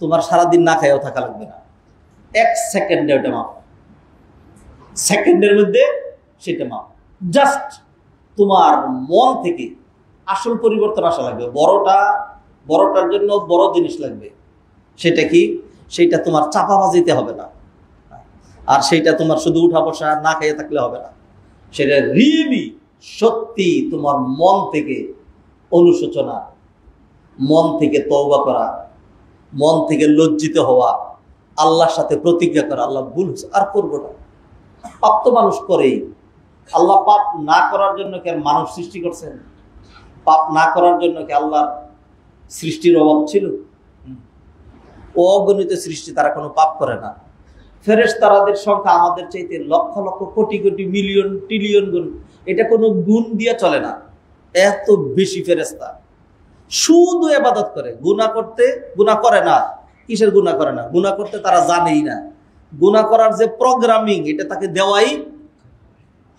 তোমার সারাদিন না খাইয়াও থাকা লাগবে না। 1 সেকেন্ডে ওটা মাপ, সেকেন্ডের মধ্যে সেটা মাপ। জাস্ট তোমার মন থেকে আসল পরিবর্তন আসা লাগবে। বড়টার জন্য বড় জিনিস লাগবে। সেটা কি? সেটা তোমার চাপাবাজিতে হবে না, আর সেইটা তোমার শুধু উঠা বসা না খেয়ে থাকলে হবে না। সেটা রিয়েলি সত্যি তোমার মন থেকে অনুশোচনা, মন থেকে তওবা করা, মন থেকে লজ্জিত হওয়া, আল্লাহর সাথে প্রতিজ্ঞা করা, আল্লাহ ভুল আর করবো না। পাপ তো মানুষ করেই। আল্লাহ পাপ না করার জন্য কি আর মানুষ সৃষ্টি করছেন? পাপ না করার জন্য কি আল্লাহর সৃষ্টির অভাব ছিল? অগণিত সৃষ্টি, তারা কোনো পাপ করে না। ফেরেশতাদের সংখ্যা আমাদের চাইতে লক্ষ লক্ষ কোটি কোটি মিলিয়ন ট্রিলিয়ন গুণ। এটা কোনো গুণ দিয়ে চলে না। এত বেশি ফেরেশতা শুধু ইবাদত করে, গুনাহ করে না। কিসের গুনাহ করে না? গুনাহ করতে তারা জানেই না। গুনাহ করার যে প্রোগ্রামিং, এটা তাকে দেওয়াই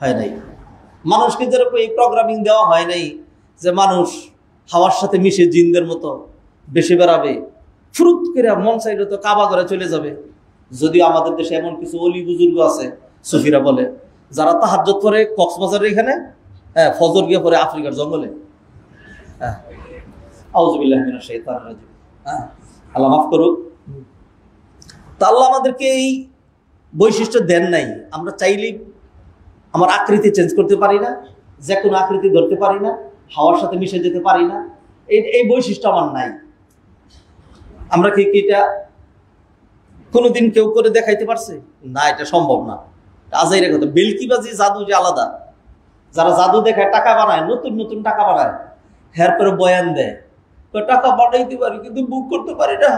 হয় নাই। মানুষকে যেরকম এই প্রোগ্রামিং দেওয়া হয় নাই যে মানুষ হাওয়ার সাথে মিশে জিনদের মতো বেশি বেড়াবে, ফুরুত করে মন চাইলে তো কাবা ঘরে চলে যাবে। যদিও আমাদের দেশে এমন কিছু অলি বুজুর্গ আছে, সুফিরা বলে, যারা তাহাজ্জুদ পড়ে কক্সবাজারের এখানে, ফজর গিয়ে পড়ে আফ্রিকার জঙ্গলে। আউযুবিল্লাহি মিনাশ শাইতানির রাজিম। আল্লাহ মাফ করুক। তা আল্লাহ আমাদেরকে এই বৈশিষ্ট্য দেন নাই। আমরা চাইলেই আমার আকৃতি চেঞ্জ করতে পারি না, যে কোনো আকৃতি ধরতে পারি না, হাওয়ার সাথে মিশে যেতে পারি না। এই বৈশিষ্ট্য আমার নাই। আমরা কি এটা কোনোদিন কেউ করে দেখাইতে পারছে? না, এটা সম্ভব না। আজাইরা কথা। বেলকিবাজি জাদু যে আলাদা। যারা জাদু দেখায়, টাকা বানায়, নতুন নতুন টাকা বানায়, এর পরে বয়ান দেয়, টাকা বানাইতে পারি কিন্তু বুক করতে পারি না।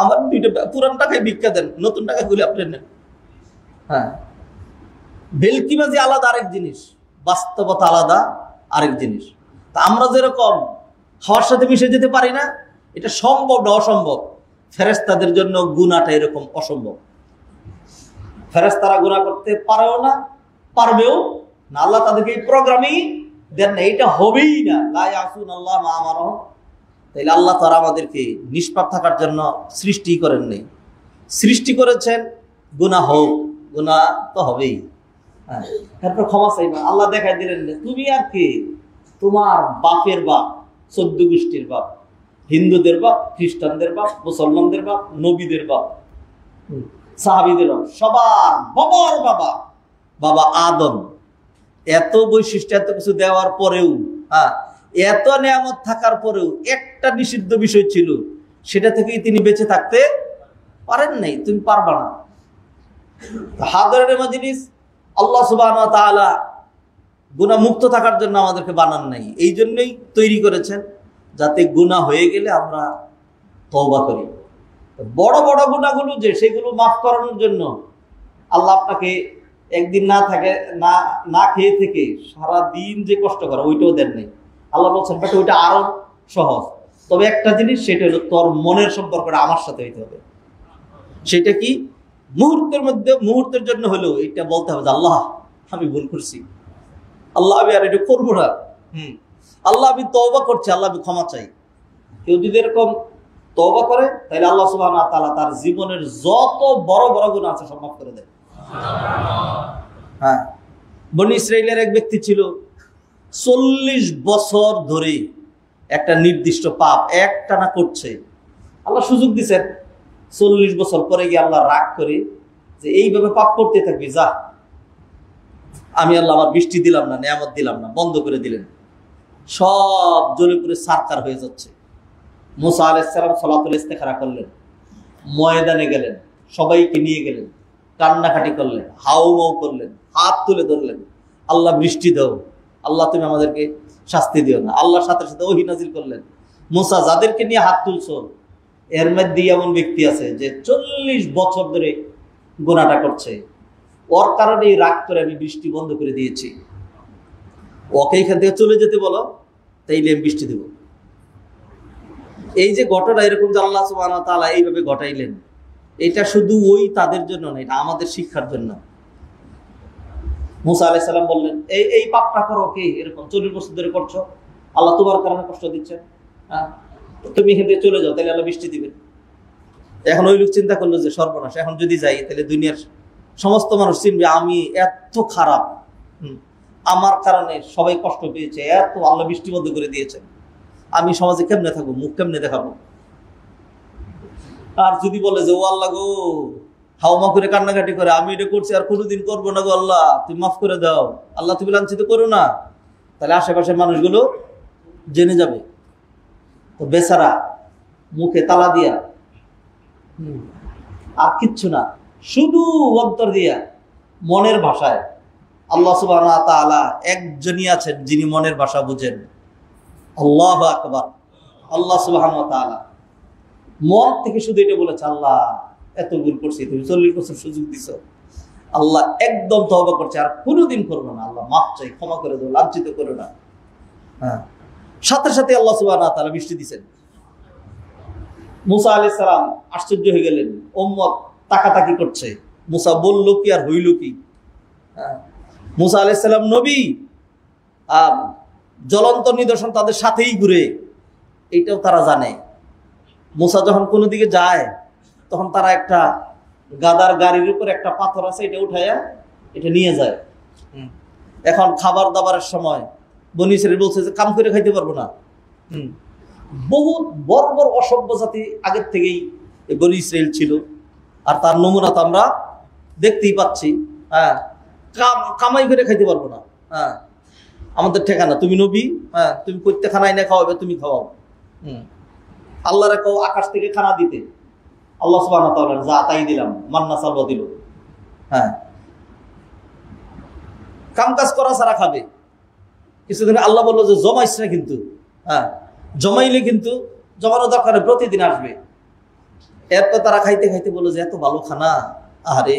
আমার 2টা পুরান টাকায় ভিক্ষা দেন, নতুন টাকা গুলি আপনি নেন। বেলকিবাজি আলাদা আরেক জিনিস, বাস্তবতা আলাদা আরেক জিনিস। তা আমরা যেরকম হাওয়ার সাথে মিশে যেতে পারি না, এটা সম্ভব না, অসম্ভব। ফেরেশতাদের জন্য গুনাহটা এরকম অসম্ভব। ফেরেশতারা গুনাহ করতে পারেও না, পারবেও না। আল্লাহ তাদেরকে এই প্রোগ্রামই দেন না, এটা হবেই না। লা ইয়াসুনাল্লাহ মা আমারহুম। তাইলে আল্লাহ তাআলা আমাদেরকে নিষ্পাপ থাকার জন্য সৃষ্টি করেন নাই। সৃষ্টি করেছেন গুনাহ হোক, গুনাহ তো হবেই। এরপর ক্ষমা চাইবা। আল্লাহ দেখাই দিলেন, তুমি আর কে? তোমার বাপের বাপ, 14 গোষ্ঠীর বাপ, হিন্দুদের বাপ, খ্রিস্টানদের বাপ, মুসলমানদের বাপ, নবীদের বাপ, সাহাবীদের বাপ, সবার বাবার বাবা, বাবা আদম। এত বৈশিষ্ট্য, এত কিছু দেওয়ার পরেও, এত নিয়ামত থাকার পরেও একটা নিষিদ্ধ বিষয় ছিল, সেটা থেকেই তিনি বেঁচে থাকতে পারেন নাই। তুমি পারবা না। হাদরাতুল মাজলিস আল্লাহ সুবহানাহু ওয়া তাআলা গুনাহ মুক্ত থাকার জন্য আমাদেরকে বানান নাই। এই জন্যই তৈরি করেছেন, যাতে গুনাহ হয়ে গেলে আমরা তওবা করি। বড় বড় গুনাহগুলো যে, সেগুলো মাফ করানোর জন্য আল্লাহ আপনাকে একদিন না খেয়ে থেকে সারা দিন যে কষ্ট করে, ওইটাও দেন নাই। আল্লাহ বলছেন, বাট ওইটা আরো সহজ। তবে একটা জিনিস, সেটা হলো তোর মনের সম্পর্কটা আমার সাথে হইতে হবে। সেটা কি? মুহূর্তের জন্য হলেও এটা বলতে হবে যে আল্লাহ, আমি ভুল করছি, আল্লাহ আমি আর এটা করবো না, আল্লাহ আমি তওবা করছি, আল্লাহ আমি ক্ষমা চাই। কেউ যদি এরকম তওবা করে, তাহলে আল্লাহ সুবহানাহু ওয়া তাআলা তার জীবনের যত বড় বড় গুনাহ আছে সব মাফ করে দেয়। বনী ইসরাইলের এক ব্যক্তি ছিল, 40 বছর ধরে একটা নির্দিষ্ট পাপ একটানা করছে। আল্লাহ সুযোগ দিচ্ছেন। 40 বছর পরে গিয়ে আল্লাহ রাগ করে যে এইভাবে পাপ করতে থাকবি, যা, আমি আল্লাহ আমার বৃষ্টি দিলাম না, নিয়ামত দিলাম না, বন্ধ করে দিলেন। সব জ্বলে পুড়ে ছারখার হয়ে যাচ্ছে। মুসা আলাইহিস সালাম সালাতুল ইস্তিখারা করলেন, ময়দানে গেলেন, সবাইকে নিয়ে গেলেন, কান্নাকাটি করলেন, হাউমাউ করলেন, হাত তুলে ধরলেন, আল্লাহ বৃষ্টি দাও, আল্লাহ তুমি আমাদেরকে শাস্তি দিও না। আল্লাহর সাথে সাথে ওহী নাজিল করলেন। মুসা, যাদেরকে নিয়ে হাত তুলছো, এর মধ্যে এমন ব্যক্তি আছে যে 40 বছর ধরে গুনাহটা করছে, ওর কারণে রাগ করে আমি বৃষ্টি বন্ধ করে দিয়েছি, ওকে এখান থেকে চলে যেতে বলো, তাইলে আমি বৃষ্টি দেব। এই যে ঘটনা, এরকম যে আল্লাহ সুবহানাহু ওয়া তাআলা এইভাবে ঘটাইলেন, এটা শুধু ওই তাদের জন্য না, এটা আমাদের শিক্ষার জন্য। মুসা আলাইহিস সালাম বললেন, এই পাপটা করো কে? এরকম 40 বছর ধরে করছো, আল্লাহ তোমার কারণে কষ্ট দিচ্ছেন, তুমি এখান থেকে চলে যাও, তাহলে আল্লাহ বৃষ্টি দিবেন। এখন ওই লোক চিন্তা করলো যে সর্বনাশ, এখন যদি যাই তাহলে দুনিয়ার সমস্ত মানুষ চিনবে আমি এত খারাপ, আমার কারণে সবাই কষ্ট পেয়েছে, এত আল্লাহ বৃষ্টি বন্ধ করে দিয়েছেন, আমি সমাজে কেমনে থাকবো, মুখ কেমনে দেখাবো। আর যদি বলে যে ও আল্লাহ গো, হাওমা করে কান্নাকাটি করে, আমি এটা করছি আর কোনোদিন করবো না গো আল্লাহ, তুমি মাফ করে দাও, আল্লাহ তুমি লাঞ্ছিত করো না, তাহলে আশেপাশের মানুষগুলো জেনে যাবে। তো বেচারা মুখে তালা দিয়া, আর কিচ্ছু না, শুধু অন্তর দিয়া মনের ভাষায়, আল্লাহ সুবহানাহু ওয়া তাআলা একজনই আছেন যিনি মনের ভাষা বুঝেন, আল্লাহু আকবার। আল্লাহ সুবহানাহু ওয়া তাআলা মন থেকে শুধু এটা বলেছে, আল্লাহ এত ভুল করছি, তুমি 40 বছর সুযোগ দিছ, আল্লাহ একদম তওবা করছে, আর কোনোদিন করবো না, আল্লাহ মাফ চাই, ক্ষমা করে দাও, লাঞ্ছিত করো না। হ্যাঁ, সাথে সাথে আল্লাহ সুবহানাহু ওয়া তাআলা বৃষ্টি দিয়েছেন। মুসা আলাইহিস সালাম আশ্চর্য হয়ে গেলেন, উম্মত তাকাতাকি করছে, মুসা বলল কি আর হইল কি। মুসা আলাইহিস সালাম নবী, জ্বলন্ত নিদর্শন তাদের সাথেই ঘুরে, এইটাও তারা জানে। মুসা যখন কোনো দিকে যায় তখন তারা একটা গাদার গাড়ির উপর একটা পাথর আছে, এটা উঠাইয়া এটা নিয়ে যায়। এখন খাবার দাবারের সময় বনী ইসরাইল বলছে যে কাম করে খাইতে পারবো না। বহুত বড় বড় অসভ্য জাতি আগের থেকেই বনী ইসরাইল ছিল, আর তার নমুনা তো আমরা দেখতেই পাচ্ছি। হ্যাঁ, কামাই করে খাইতে পারবো না, হ্যাঁ আমাদের ঠেকানা, তুমি নবী, হ্যাঁ তুমি করতে খানাই না খাওয়াবে, তুমি খাওয়াও। আল্লাহর কেউ আকাশ থেকে খানা দিতে, আল্লাহ সুবহানাহু ওয়া তাআলা যা তাই দিলাম, মান্না সালওয়া দিল। হ্যাঁ, কাম কাজ করা ছাড়া খাবে। কিছুদিন আল্লাহ বললো যে জমাইস না কিন্তু, হ্যাঁ জমাইলে কিন্তু জমানো দরকার, প্রতিদিন আসবে। এরপর তারা খাইতে খাইতে বললো যে এত ভালো খানা, আরে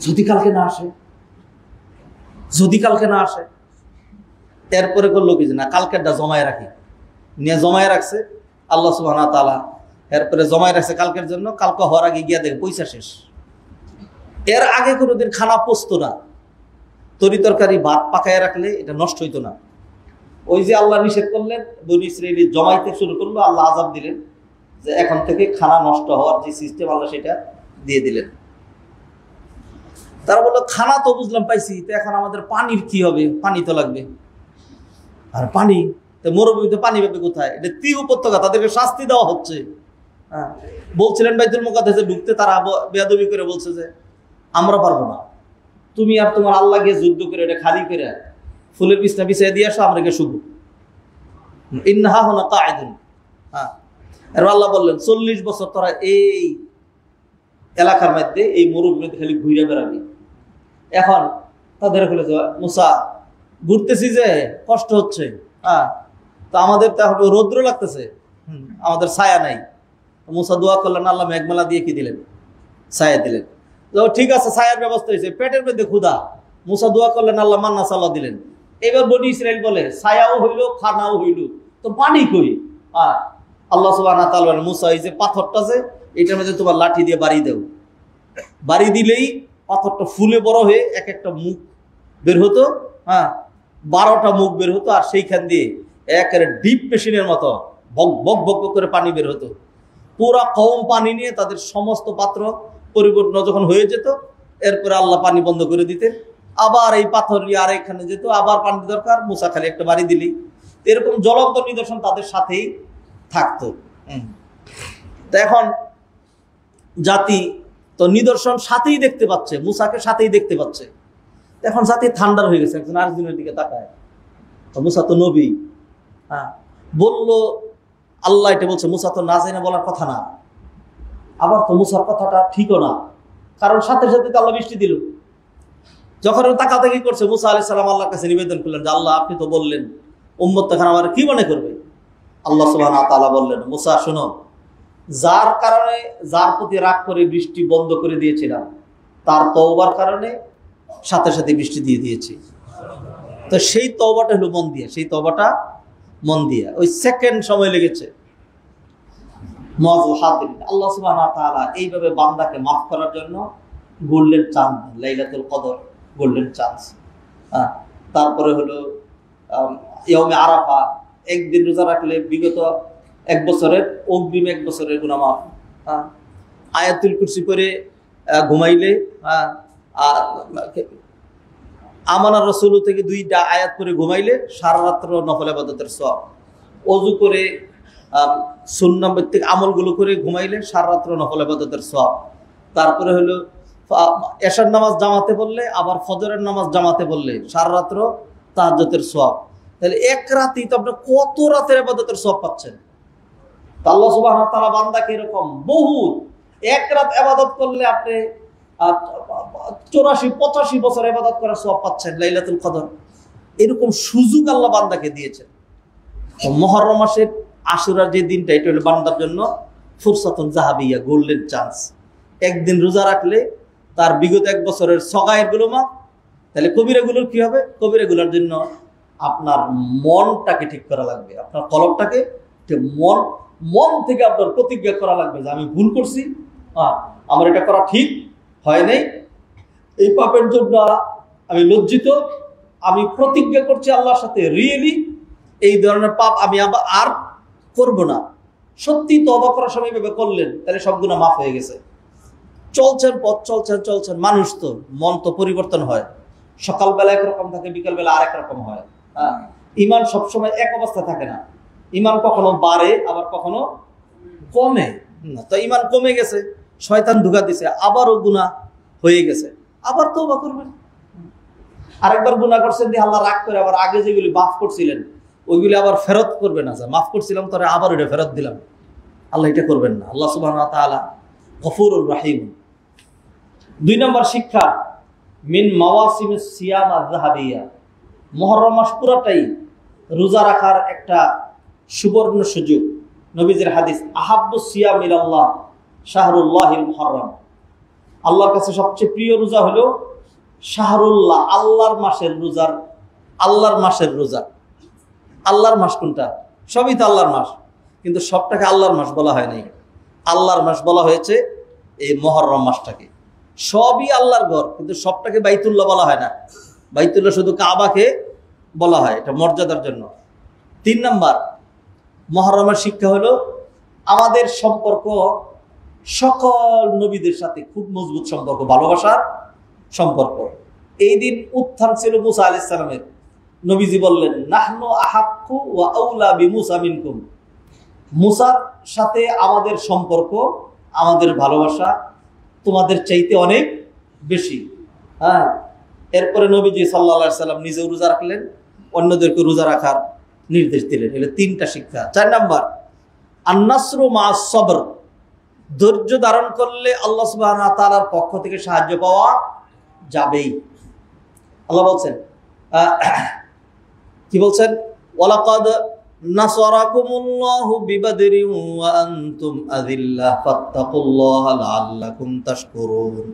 যদি কালকে না আসে, যদি কালকে না আসে। এরপরে করলো কি যে না, কালকেরটা জমায় রাখি, নিয়ে জমায় রাখছে আল্লাহ সুবহানাহু ওয়া তাআলা। এরপরে জমায় রাখছে কালকের জন্য, কালকে হওয়ার আগে গিয়া দেখে পয়সা শেষ। এর আগে কোনোদিন খানা পচতো না, তরি তরকারি ভাত পাকায় রাখলে এটা নষ্ট হইতো না। ওই যে আল্লাহ নিষেধ করলেন, বনী ইসরাইল জমাইতে শুরু করলো, আল্লাহ আযাব দিলেন যে এখন থেকে খানা নষ্ট হওয়ার যে সিস্টেম আল্লাহ সেটা দিয়ে দিলেন। তারা বললো খানা তো বুঝলাম পাইছি, তো এখন আমাদের পানির কি হবে, পানি তো লাগবে। আর পানি তো মরুভূমিতে পানি পাবে কোথায়, এটা তীর উপত্যকা, তাদেরকে শাস্তি দেওয়া হচ্ছে। হ্যাঁ, বলছিলেন বাইতুল মুকাদ্দাসে ঢুকতে, তারা বেয়াদবি করে বলছে যে আমরা পারবো না, তুমি আর তোমার আল্লাহ গিয়ে যুদ্ধ করে এটা খালি করে ফুলের বিছনা বিছিয়ে দিয়ে আসো, আমরা গিয়ে শুভ ইন্নাহা হুনা কাঈদুন। হ্যাঁ, আর আল্লাহ বললেন 40 বছর তোরা এই এলাকার মধ্যে এই মরুভূমিতে খালি ঘুরে বেড়াবি। এখন তাদের হলে মুসা ঘুরতেছি যে কষ্ট হচ্ছে, হ্যাঁ তো আমাদের তো এখন রৌদ্র লাগতেছে, আমাদের ছায়া নাই। মুসা দোয়া করলেন, আল্লাহ মেঘমালা দিয়ে কি দিলেন, ছায়া দিলেন। তো ঠিক আছে, ছায়ার ব্যবস্থা হয়েছে, পেটের মধ্যে ক্ষুধা, মুসা দোয়া করলেন, আল্লাহ মান্না সাল্লাহ দিলেন। এবার বনী ইসরাইল বলে ছায়াও হইল খানাও হইল, তো পানি কই? হ্যাঁ, আল্লাহ সুবহানাহু ওয়া তাআলা মুসা এই যে পাথরটা আছে এটার মধ্যে তোমার লাঠি দিয়ে বাড়ি দাও, বাড়ি দিলেই পাথরটা ফুলে বড় হয়ে এক একটা মুখ বের হতো। হ্যাঁ, 12টা মুখ বের হতো, আর সেইখান দিয়ে একেবারে ডিপ মেশিনের মতো বক বক বক করে পানি বের হতো। পুরা কওম পানি নিয়ে তাদের সমস্ত পাত্র পরিপূর্ণ যখন হয়ে যেত, এরপরে আল্লাহ পানি বন্ধ করে দিতেন, আবার এই পাথর নিয়ে আর এখানে যেত, আবার পানি দরকার, মুসা খালি একটা বাড়ি দিলেই। এরকম জ্বলন্ত নিদর্শন তাদের সাথেই থাকতো। তো এখন জাতি তো নিদর্শন সাথেই দেখতে পাচ্ছে, মুসাকে সাথেই দেখতে পাচ্ছে। এখন জাতি ঠান্ডার হয়ে গেছে, একজন আরেকজনের দিকে তাকায়। তো মুসা তো নবী, হ্যাঁ বললো আল্লাহ এটা বলছে, মুসা তো না জেনে বলার কথা না, আবার তো মুসার কথাটা ঠিকও না, কারণ সাথে সাথে তো আল্লাহ বৃষ্টি দিল। যখন তাকাতাকি করছে, মুসা আলাইহিস সালাম আল্লাহর কাছে নিবেদন করলেন যে আল্লাহ আপনি তো বললেন উম্মত তখন আমার কি মনে করবে। আল্লাহ সুবহানাহু ওয়া তাআলা বললেন, মুসা শোনো, যার কারণে যার প্রতি রাগ করে বৃষ্টি বন্ধ করে দিয়েছিলাম, তার তওবার কারণে সাথে সাথে বৃষ্টি দিয়ে দিয়েছি। তো সেই তওবাটা হলো মন দিয়ে, সেই তওবাটা মন দিয়ে, ওই সেকেন্ড সময় লেগেছে। আল্লাহ সুবহানাহু ওয়া তাআলা এইভাবে বান্দাকে মাফ করার জন্য গোল্ডেন চান্স, লাইলাতুল কদর গোল্ডেন চান্স। তারপরে হলো ইয়াউমে আরাফা, একদিন রোজা রাখলে বিগত 1 বছরের অগ্রিম 1 বছরের গুনাহ মাফ। আয়াতুল কুরসি পড়ে ঘুমাইলে, আমানা রাসূল থেকে 2টা আয়াত পড়ে ঘুমাইলে সারা রাত্র নফল ইবাদতের সওয়াব। ওযু করে সুন্নাহ ভিত্তিক আমলগুলো করে ঘুমাইলে সারা রাত্র নফল ইবাদতের সওয়াব। তারপরে হলো এশার নামাজ জামাতে পড়লে, আবার ফজরের নামাজ জামাতে পড়লে সারা রাত্র তাহাজ্জুদের সওয়াব। তাহলে এক রাতেই তো আপনি কত রাতের ইবাদতের সওয়াব পাচ্ছেন। আল্লাহ সুবহানাহু ওয়া তাআলা বান্দাকে এরকম বহুত এক রাত ইবাদত করলে আপনি 84-85 বছর ইবাদত করার সওয়াব পাচ্ছেন, লাইলাতুল কদর। এরকম সুযোগ আল্লাহ বান্দাকে দিয়েছেন। মুহররম মাসের আশুরার যে দিনটা, এটা হলো বান্দার জন্য ফুরসাতুন যাহাবিয়া, গোল্ডেন চান্স। একদিন রোজা রাখলে তার বিগত 1 বছরের সগায়েরগুলো মাফ। তাহলে কবিরাগুলোর কি হবে? কবিরাগুলোর জন্য আপনার মনটাকে ঠিক করা লাগবে, আপনার কলবটাকে মন থেকে আপনার প্রতিজ্ঞা করা লাগবে যে আমি ভুল করছি, আমার এটা করা ঠিক হয় নাই, এই পাপের জন্য আমি লজ্জিত, আমি প্রতিজ্ঞা করছি আল্লাহর সাথে রিয়েলি এই ধরনের পাপ আমি আবার আর করব না। সত্যি তওবা করার সময় এভাবে করলেন, তাহলে সব গুনাহ মাফ হয়ে গেছে। চলছেন পথ, চলছেন, মানুষ তো মন তো পরিবর্তন হয়, সকালবেলা একরকম থাকে, বিকালবেলা আরেক রকম হয়। ঈমান সবসময় এক অবস্থা থাকে না, ঈমান কখনো বাড়ে আবার কখনো কমে। তো ঈমান কমে গেছে, শয়তান ধোঁকা দিছে, আবারও গুনাহ হয়ে গেছে, আবার তওবা করবেন। আরেকবার গুনাহ করছেন দিয়ে আল্লাহ রাগ করে আবার আগে যেগুলি মাফ করছিলেন ওইগুলি আবার ফেরত করবেন না, মাফ করছিলাম তোরে আবার ওটা ফেরত দিলাম, আল্লাহ এটা করবেন না। আল্লাহ সুবহানাহু ওয়া তাআলা গফুরুর রহিম। 2 নম্বর শিক্ষা, মিন মাওয়াসিমিস সিয়াম আয-যাহাবিয়া, মুহররম মাস পুরোটাই রোজা রাখার একটা সুবর্ণ সুযোগ। নবীজির হাদিস, আহাব্বুস সিয়াম ইলাল্লাহ শাহরুল্লাহিল মুহররম, আল্লাহর কাছে সবচেয়ে প্রিয় রোজা হলো শাহরুল্লাহ, আল্লাহর মাসের রোজার, আল্লাহর মাসের রোজা। আল্লাহর মাস কোনটা? সবই তো আল্লাহর মাস, কিন্তু সবটাকে আল্লাহর মাস বলা হয় নাই। আল্লাহর মাস বলা হয়েছে এই মুহররম মাসটাকে। সবই আল্লাহর ঘর, কিন্তু সবটাকে বাইতুল্লাহ বলা হয় না। বাইতুল্লাহ শুধু কাবাকে বলা হয়, এটা মর্যাদার জন্য। 3 নম্বর মুহররমের শিক্ষা হলো আমাদের সম্পর্ক সকল নবীদের সাথে খুব মজবুত সম্পর্ক, ভালোবাসার সম্পর্ক। এই দিন উত্থান ছিল মুসা আলাইহিস সালামের। নবীজি বললেন, নাহনু আহাক্কু ওয়া আউলা বিমুসা মিনকুম, মুসার সাথে আমাদের সম্পর্ক, আমাদের ভালোবাসা তোমাদের চাইতে অনেক বেশি। এরপরে নবীজি সাল্লাল্লাহু আলাইহি সাল্লাম নিজে রোজা রাখলেন, অন্যদেরকে রোজা রাখার নির্দেশ দিলেন। এগুলো 3টা শিক্ষা। 4 নম্বর, আন-নাসরু মা'আস সবর, ধৈর্য ধারণ করলে আল্লাহ সুবহানাহু ওয়া তাআলার পক্ষ থেকে সাহায্য পাওয়া যাবেই। আল্লাহ বলছেন, কি বলছেন? ওয়ালাকাদ নাসারাকুমুল্লাহু বিবাদরিন ওয়া আনতুম আযিল্লাহ ফাত্তাকুল্লাহা লাআল্লাকুম তাশকুরুন।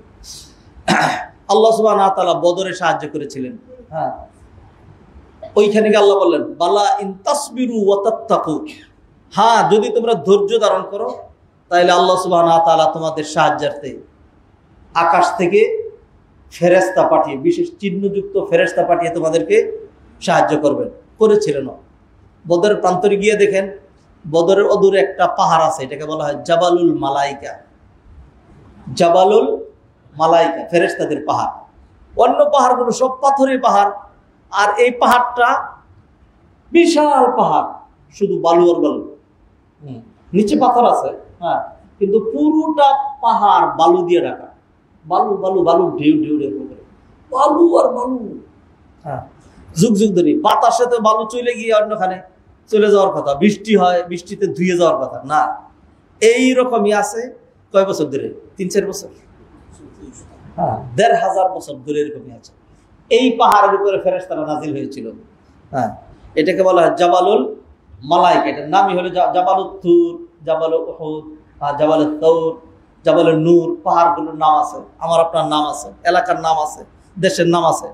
আল্লাহ সুবহানাহু ওয়া তাআলা বদরে সাহায্য করেছিলেন। ওইখানে আল্লাহ বললেন, বালা ইন তাসবিরু ওয়া তাত্তাকু, যদি তোমরা ধৈর্য ধারণ করো তাহলে আল্লাহ সুবহানাহু ওয়া তাআলা তোমাদের সাহায্যার্থে আকাশ থেকে ফেরেশতা পাঠিয়ে, বিশেষ চিহ্নযুক্ত ফেরেশতা পাঠিয়ে তোমাদেরকে সাহায্য করবেন। করেছিলেন। বদরের প্রান্তরে গিয়ে দেখেন, বদরের অদূরে একটা পাহাড় আছে, এটাকে বলা হয় জাবালুল মালাইকা। জাবালুল মালাইকা, ফেরেশতাদের পাহাড়। অন্য পাহাড়গুলো সব পাথরের পাহাড়, আর এই পাহাড়টা বিশাল পাহাড়, শুধু বালু আর বালু, নিচে পাথর আছে, কিন্তু পুরোটা পাহাড় বালু দিয়ে ঢাকা। বালু বালু বালু, ঢেউ ঢেউ ঢেউ, বালু আর বালু। যুগ যুগ ধরে বাতাসে তো বালু চলে গিয়ে অন্যখানে চলে যাওয়ার কথা, বৃষ্টি হয়, বৃষ্টিতে ধুয়ে যাওয়ার কথা না। এইরকমই আছে কয় বছর ধরে? 3-4 বছর, 1500 বছর ধরে এরকমই আছে। এই পাহাড়ের উপরে ফেরেশতারা নাজিল হয়েছিল। এটাকে বলা হয় জাবালুল মালাইকা। এটার নামই হলো জাবালুত তুর, জাবালুল উহুদ, জাবালুত তাউর, জাবালুন নূর। পাহাড়গুলোর নাম আছে, আমার আপনার নাম আছে, এলাকার নাম আছে, দেশের নাম আছে,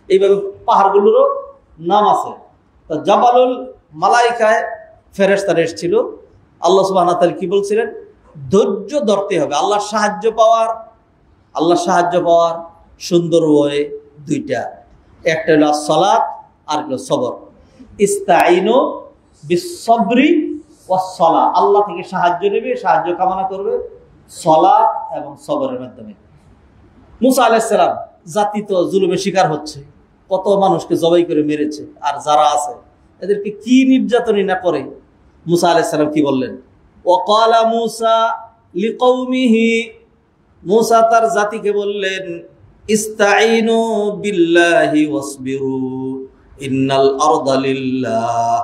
এইভাবে পাহাড়গুলোরও নাম আছে। তো জাবালুল মালাইকায় ফেরেশতারা এসেছিল। আল্লাহ সুবহানাহু ওয়া তাআলা কি বলছিলেন? ধৈর্য ধরতে হবে। আল্লাহর সাহায্য পাওয়ার সুন্দর ওয়ে 2টা, একটা হলো সালাত আর হলো সবর। ইস্তাইনু বিস-সবরি ওয়াস-সালাহ, আল্লাহ থেকে সাহায্য নেবে, সাহায্য কামনা করবে, সালাত এবং সবরের মাধ্যমে। মুসা আলাইহিস সালাম জাতি তো জুলুমের শিকার হচ্ছে, কত মানুষকে জবাই করে মেরেছে, আর যারা আছে এদেরকে কি নির্যাতনই না করে। মুসা আলাইহিস সালাম কি বললেন? ওয়াকালা মুসা লিকৌমিহি, মুসা তার জাতিকে বললেন, ইস্তাঈনু বিল্লাহি ওয়াসবিরু ইন্নাল আরদা লিল্লাহ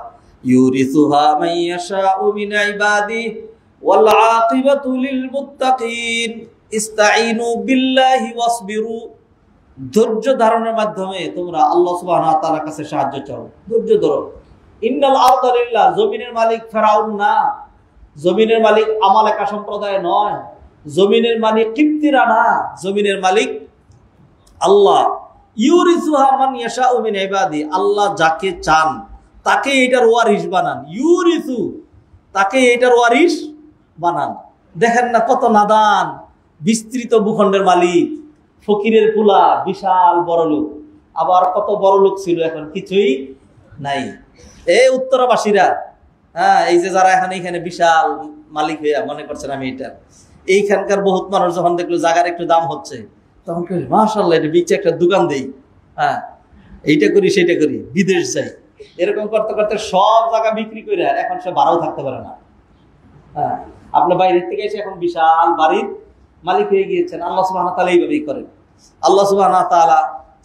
ইউরিসুহা মান ইয়াশাউ মিন ইবাদিহি ওয়াল আকিবাতু লিল মুত্তাকিন। ইস্তাঈনু বিল্লাহি ওয়াসবিরু, ধৈর্য ধারণের মাধ্যমে তোমরা আল্লাহ সুবহানাহু ওয়া তাআলার কাছে সাহায্য চাও, ধৈর্য ধরো। ইন্নাল আরদা লিল্লাহ, জমিনের মালিক ফেরাউন না, জমিনের মালিক আমালেকা সম্প্রদায় নয়, জমিনের মালিক কিপ্তিরা না, জমিনের মালিক আল্লাহ। ইউরিসুহা মান ইয়াশাউ মিন ইবাদি, আল্লাহ যাকে চান তাকে এটার ওয়ারিশ বানান। ইউরিসু, তাকে এটার ওয়ারিশ বানান। দেখেন না কত নাদান, বিস্তৃত ভূখণ্ডের মালিক, ফকিরের পুলা, বিশাল বড় লোক। আবার কত বড় লোক ছিল, এখন কিছুই নাই। এই উত্তরাবাসীরা, হ্যাঁ, এই যে যারা এখন এইখানে বিশাল মালিক হইয়া মনে করছেন আমি এটা, এইখানকার বহুত মানুষ যখন দেখলো জায়গার একটু দাম হচ্ছে, তখন মাশাআল্লাহ এটা বিচে একটা দোকান দেই, হ্যাঁ, এইটা করি সেইটা করি, বিদেশ যাই, এরকম করতে করতে সব জায়গা বিক্রি করে এখন সে ভাড়াও থাকতে পারে না। হ্যাঁ, আপনার বাইরের থেকে এসে এখন বিশাল বাড়ির মালিক হয়ে গিয়েছেন। আল্লাহ সুবহানাহু ওয়া তাআলা এইভাবেই করেন। আল্লাহ সুবহানাহু ওয়া তাআলা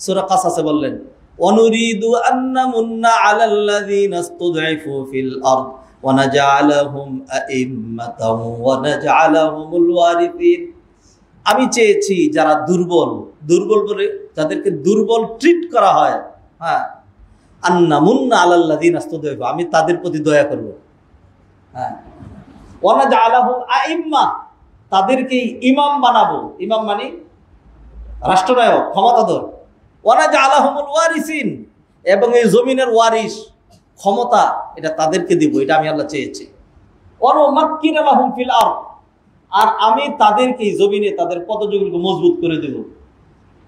সূরা কাসাসে বললেন, ওয়ানুরিদু আন্নামুন্না আলাল্লাযীনা ইসতুদঈফু ফিল আরদ ওয়া নাজআলাহুম আইম্মাতাও ওয়া নাজআলাহুমুল ওয়ারিসিন। আমি চেয়েছি যারা দুর্বল, দুর্বল বলে যাদেরকে দুর্বল ট্রিট করা হয়, হ্যাঁ, আন্নামুন্না আলাল্লাযীনা ইসতুদঈফু, আমি তাদের প্রতি দয়া করব। হ্যাঁ, ওয়া নাজআলাহুম আইম্মা, তাদেরকে ইমাম বানাবো। ইমাম মানে রাষ্ট্রনায়ক, ক্ষমতাধর। ওয়া নাজআলাহুমুল ওয়ারিসিন, এবং এই জমিনের ওয়ারিস, ক্ষমতা, এটা তাদেরকে দিব, এটা আমি আল্লাহ চেয়েছি। ওয়া নুমাক্কিনা লাহুম ফিল আরদ, আর আমি তাদেরকে জমিনে তাদের পদযোগকে মজবুত করে দেব।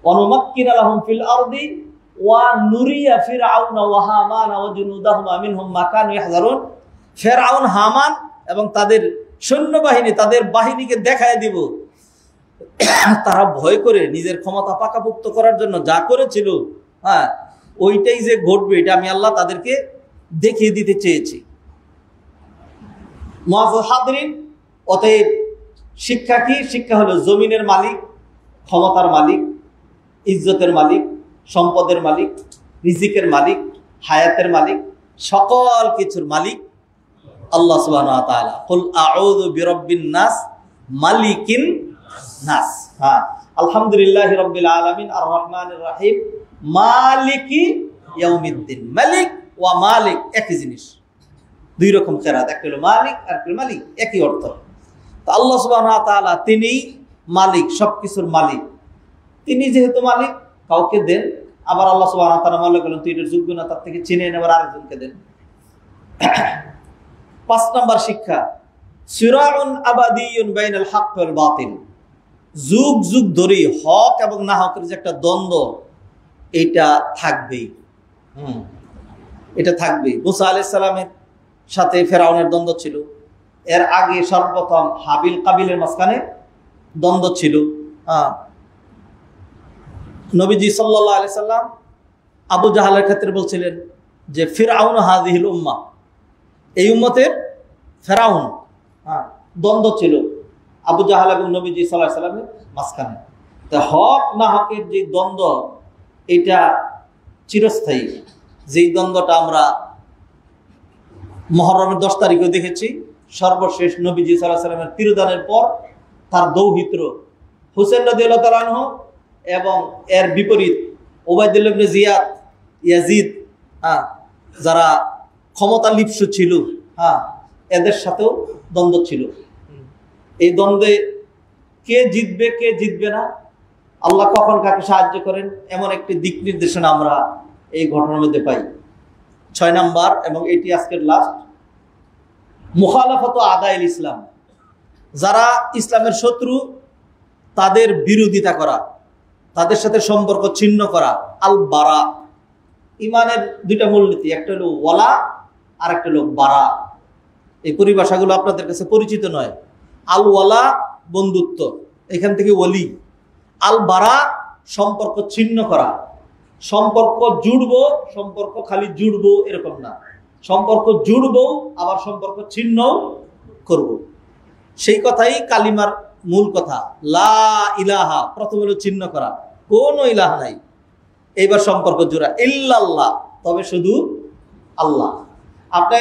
ওয়া নুমাক্কিনা লাহুম ফিল আরদি ওয়া নুরিয়া ফিরআউনা ওয়া হামান ওয়া জুনুদাহুমা মিনহুম মা কানু ইয়াহযারুন। ফিরআউন, হামান এবং তাদের সৈন্যবাহিনী, তাদের বাহিনীকে দেখায় দিব, তারা ভয় করে নিজের ক্ষমতা পাকাপোক্ত করার জন্য যা করেছিল, হ্যাঁ, ওইটাই যে ঘটবে এটা আমি আল্লাহ তাদেরকে দেখিয়ে দিতে চেয়েছি। মুআজ্জাজ হাদিরিন, অতএব শিক্ষা কি? শিক্ষা হলো জমিনের মালিক, ক্ষমতার মালিক, ইজ্জতের মালিক, সম্পদের মালিক, রিজিকের মালিক, হায়াতের মালিক, সকল কিছুর মালিক আল্লাহ সুবহানাহু ওয়া তাআলা। কুল আউযু বিরাব্বিন নাস মালিকিন নাস। হ্যাঁ, আলহামদুলিল্লাহি রাব্বিল আলামিন আর রহমানির রহিম মালিকি ইয়াউমিদ্দিন। মালিক ওয়া মালিক একই জিনিস, দুই রকম কিরাত, একটা হলো মালিক আর একটা মালিক, একই অর্থ। তো আল্লাহ সুবহানাহু ওয়া তাআলা তিনি মালিক, সবকিছুর মালিক। তিনি যেহেতু মালিক, কাউকে দেন, আবার আল্লাহ সুবহানাহু ওয়া তাআলা মনে করলেন তুই এটার যোগ্য না, তার থেকে চিনে নেবার আরেকজনকে দেন। ৫ নম্বর শিক্ষা, সিরাউন আবাদিয়ুন বাইনাল হক ওয়াল বাতিল, যুগ যুগ ধরে হক এবং না হকের যে একটা দ্বন্দ্ব, এটা থাকবেই। এটা থাকবেই। মুসা আলাইহিস সালামের সাথে ফেরাউনের দ্বন্দ্ব ছিল, এর আগে সর্বপ্রথম হাবিল কাবিলের মাঝখানে দ্বন্দ্ব ছিল। নবীজি সাল্লাল্লাহু আলাইহি সাল্লাম আবু জাহালের ক্ষেত্রে বলছিলেন যে ফিরআউন হাযিহিল উম্মাহ, এই উম্মতের ফেরাউন। দ্বন্দ্ব ছিল আবু জাহাল এবং নবীজি সাল্লাল্লাহু আলাইহি সাল্লামের মাঝখানে। তা হক না হকের যে দ্বন্দ্ব, এটা চিরস্থায়ী। যেই দ্বন্দ্বটা আমরা মুহররমের 10 তারিখে দেখেছি, সর্বশেষ নবীজি সাল্লাল্লাহু আলাইহি সাল্লামের তিরোধানের পর তার দৌহিত্র হুসেন রাদিয়াল্লাহু তাআলা আনহু এবং এর বিপরীত উবাইদুল্লাহ ইবনে ইয়াজিদ, যারা ক্ষমতা লিপ্স ছিল, এদের সাথেও দ্বন্দ্ব ছিল। এই দ্বন্দ্বে কে জিতবে কে জিতবে না, আল্লাহ কখন কাকে সাহায্য করেন, এমন একটি দিক নির্দেশনা আমরা এই ঘটনার মধ্যে পাই। 6 নাম্বার, এবং এটি আজকের লাস্ট, মুখালাফাত আদাইল ইসলাম, যারা ইসলামের শত্রু তাদের বিরোধিতা করা, তাদের সাথে সম্পর্ক ছিন্ন করা। আল বারা, ইমানের 2টা মূলনীতি, একটা হলো ওয়ালা আর একটা হলো বারা। এই পরিভাষাগুলো আপনাদের কাছে পরিচিত নয়। আল ওয়ালা বন্ধুত্ব, এখান থেকে ওলি। আল বারা সম্পর্ক ছিন্ন করা, সম্পর্ক জুড়বো, সম্পর্ক খালি জুড়বো এরকম না, সম্পর্ক জুড়বো আবার সম্পর্ক ছিন্ন করব। সেই কথাই কালিমার মূল কথা, লা ইলাহা, প্রথম হলো ছিন্ন করা, কোনো ইলাহ নাই। এইবার সম্পর্ক জোড়া, ইল্লাল্লাহ, তবে শুধু আল্লাহ। আপনি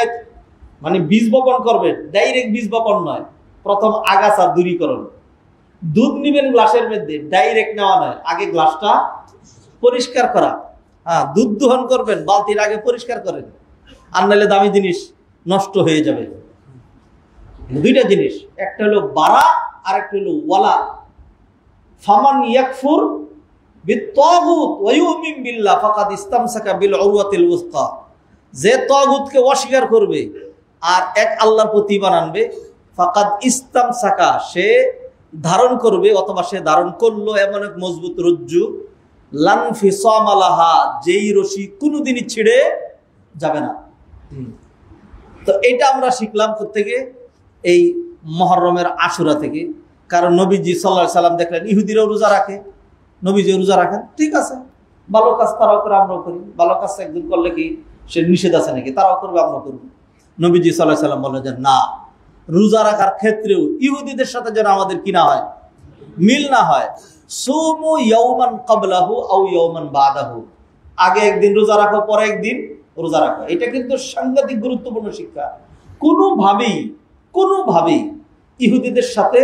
মানে বীজ বপন করবেন, ডাইরেক্ট বীজ বপন নয়, প্রথম আগাছা দূরীকরণ। দুধ নিবেন গ্লাসের মধ্যে, ডাইরেক্ট নেওয়া নয়, আগে গ্লাসটা পরিষ্কার করা। হ্যাঁ, দুধ দোহন করবেন, বালতির আগে পরিষ্কার করেন, আর নাহলে দামি জিনিস নষ্ট হয়ে যাবে। দুইটা জিনিস, একটা হলো বারা আর একটা হলো ওয়ালা। ফামান ইয়াকফুর বিত্তাগুত ওয়া ইউমিন বিল্লাহ ফাকাদ ইসতামসাকা বিল উরওয়াতিল উসকা। যে তাগুতকে অস্বীকার করবে আর এক আল্লাহর প্রতি ঈমান আনবে, ফাকাদ ইসতামসাকা, সে ধারণ করবে অথবা সে ধারণ করলো এমন এক মজবুত রজ্জু, লান ফিসামা লাহা, যেই রশি কোনোদিনই ছিঁড়ে যাবে না। তো এটা আমরা শিখলাম থেকে এই মুহররমের আশুরা থেকে। কারণ নবীজি সাল্লাল্লাহু আলাইহি সাল্লাম দেখলেন ইহুদিরাও রোজা রাখে, নবীজি রোজা রাখেন, ঠিক আছে, ভালো কাজ তারাও করে আমরাও করি, ভালো কাজ একদিন করলে কি সে নিষেধ আছে নাকি? তারাও করবে আমরাও করব। নবীজি সাল্লাল্লাহু আলাইহি সাল্লাম বললেন যে না, রোজা রাখার ক্ষেত্রেও ইহুদিদের সাথে যেন আমাদের কি না হয়, মিল না হয়। সুমু ইয়াওমান ক্বাবলাহু আও ইয়াওমান বাদাহু, আগে একদিন রোজা রাখো, পরে একদিন রোজা রাখো। এটা কিন্তু সাংঘাতিক গুরুত্বপূর্ণ শিক্ষা। কোনোভাবেই ইহুদিদের সাথে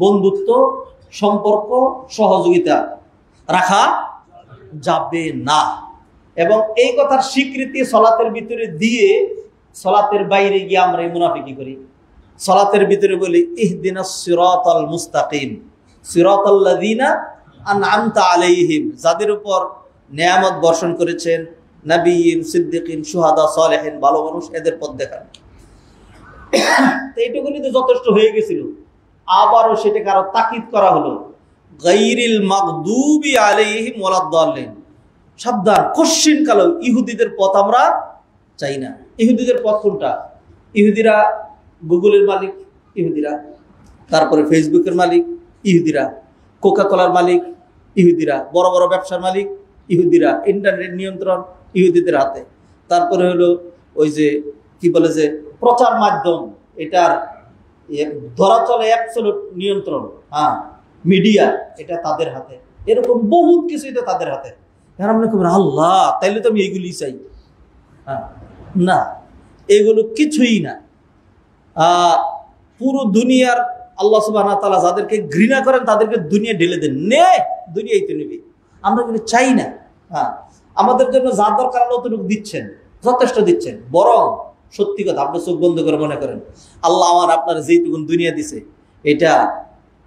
বন্ধুত্ব, সম্পর্ক, সহযোগিতা রাখা যাবে না। এবং এই কথার স্বীকৃতি সলাতের ভিতরে দিয়ে সলাতের বাইরে গিয়ে আমরা এই মুনাফিকি করি। সলাতের ভিতরে বলি ইহদিনাস সিরাতাল মুস্তাকিম সিরাতাল লাযিনা আনআমতা আলাইহিম, যাদের উপর নিয়ামত বর্ষণ করেছেন, নবীন, সিদ্দিকিন, শুহাদা, সালেহিন, ভালো মানুষ, এদের পথ দেখান। তো এইটুকুনি তো যথেষ্ট হয়ে গেছিল। আবারও সেটাকে আরো তাকিদ করা হলো, গায়রিল মাগদুবি আলাইহিম ওয়ালাদ-দাল্লিন, সাবধান, কশ্চিন কালো ইহুদিদের পথ আমরা চাই না। ইহুদিদের পথ কোনটা? ইহুদিরা গুগলের মালিক, ইহুদিরা, তারপরে ফেসবুকের মালিক ইহুদিরা, কোকা কোলার মালিক ইহুদিরা, বড় বড় ব্যবসার মালিক ইহুদিরা, ইন্টারনেট নিয়ন্ত্রণ ইহুদিদের হাতে। তারপরে হলো ওই যে কি বলে যে প্রচার মাধ্যম, এটার ধরা চলে অ্যাবসলিউট নিয়ন্ত্রণ, হ্যাঁ, মিডিয়া, এটা তাদের হাতে। এরকম বহুত কিছু এটা তাদের হাতে। আল্লাহ, তাইলে তো আমি এইগুলি চাই। হ্যাঁ, না, এগুলো কিছুই না। পুরো দুনিয়ার আল্লাহ সুবহানাহু ওয়া তাআলা যাদেরকে ঘৃণা করেন তাদেরকে দুনিয়া ঢেলে দেন, নে দুনিয়াই তো নেবে, আমরা কিন্তু চাই না। হ্যাঁ, আমাদের জন্য যা দরকার আল্লাহ ততটুকু দিচ্ছেন, যথেষ্ট দিচ্ছেন। বরং সত্যি কথা, আপনি চোখ বন্ধ করে মনে করেন আল্লাহ আমার আপনার যেইটুকুন দুনিয়া দিছে এটা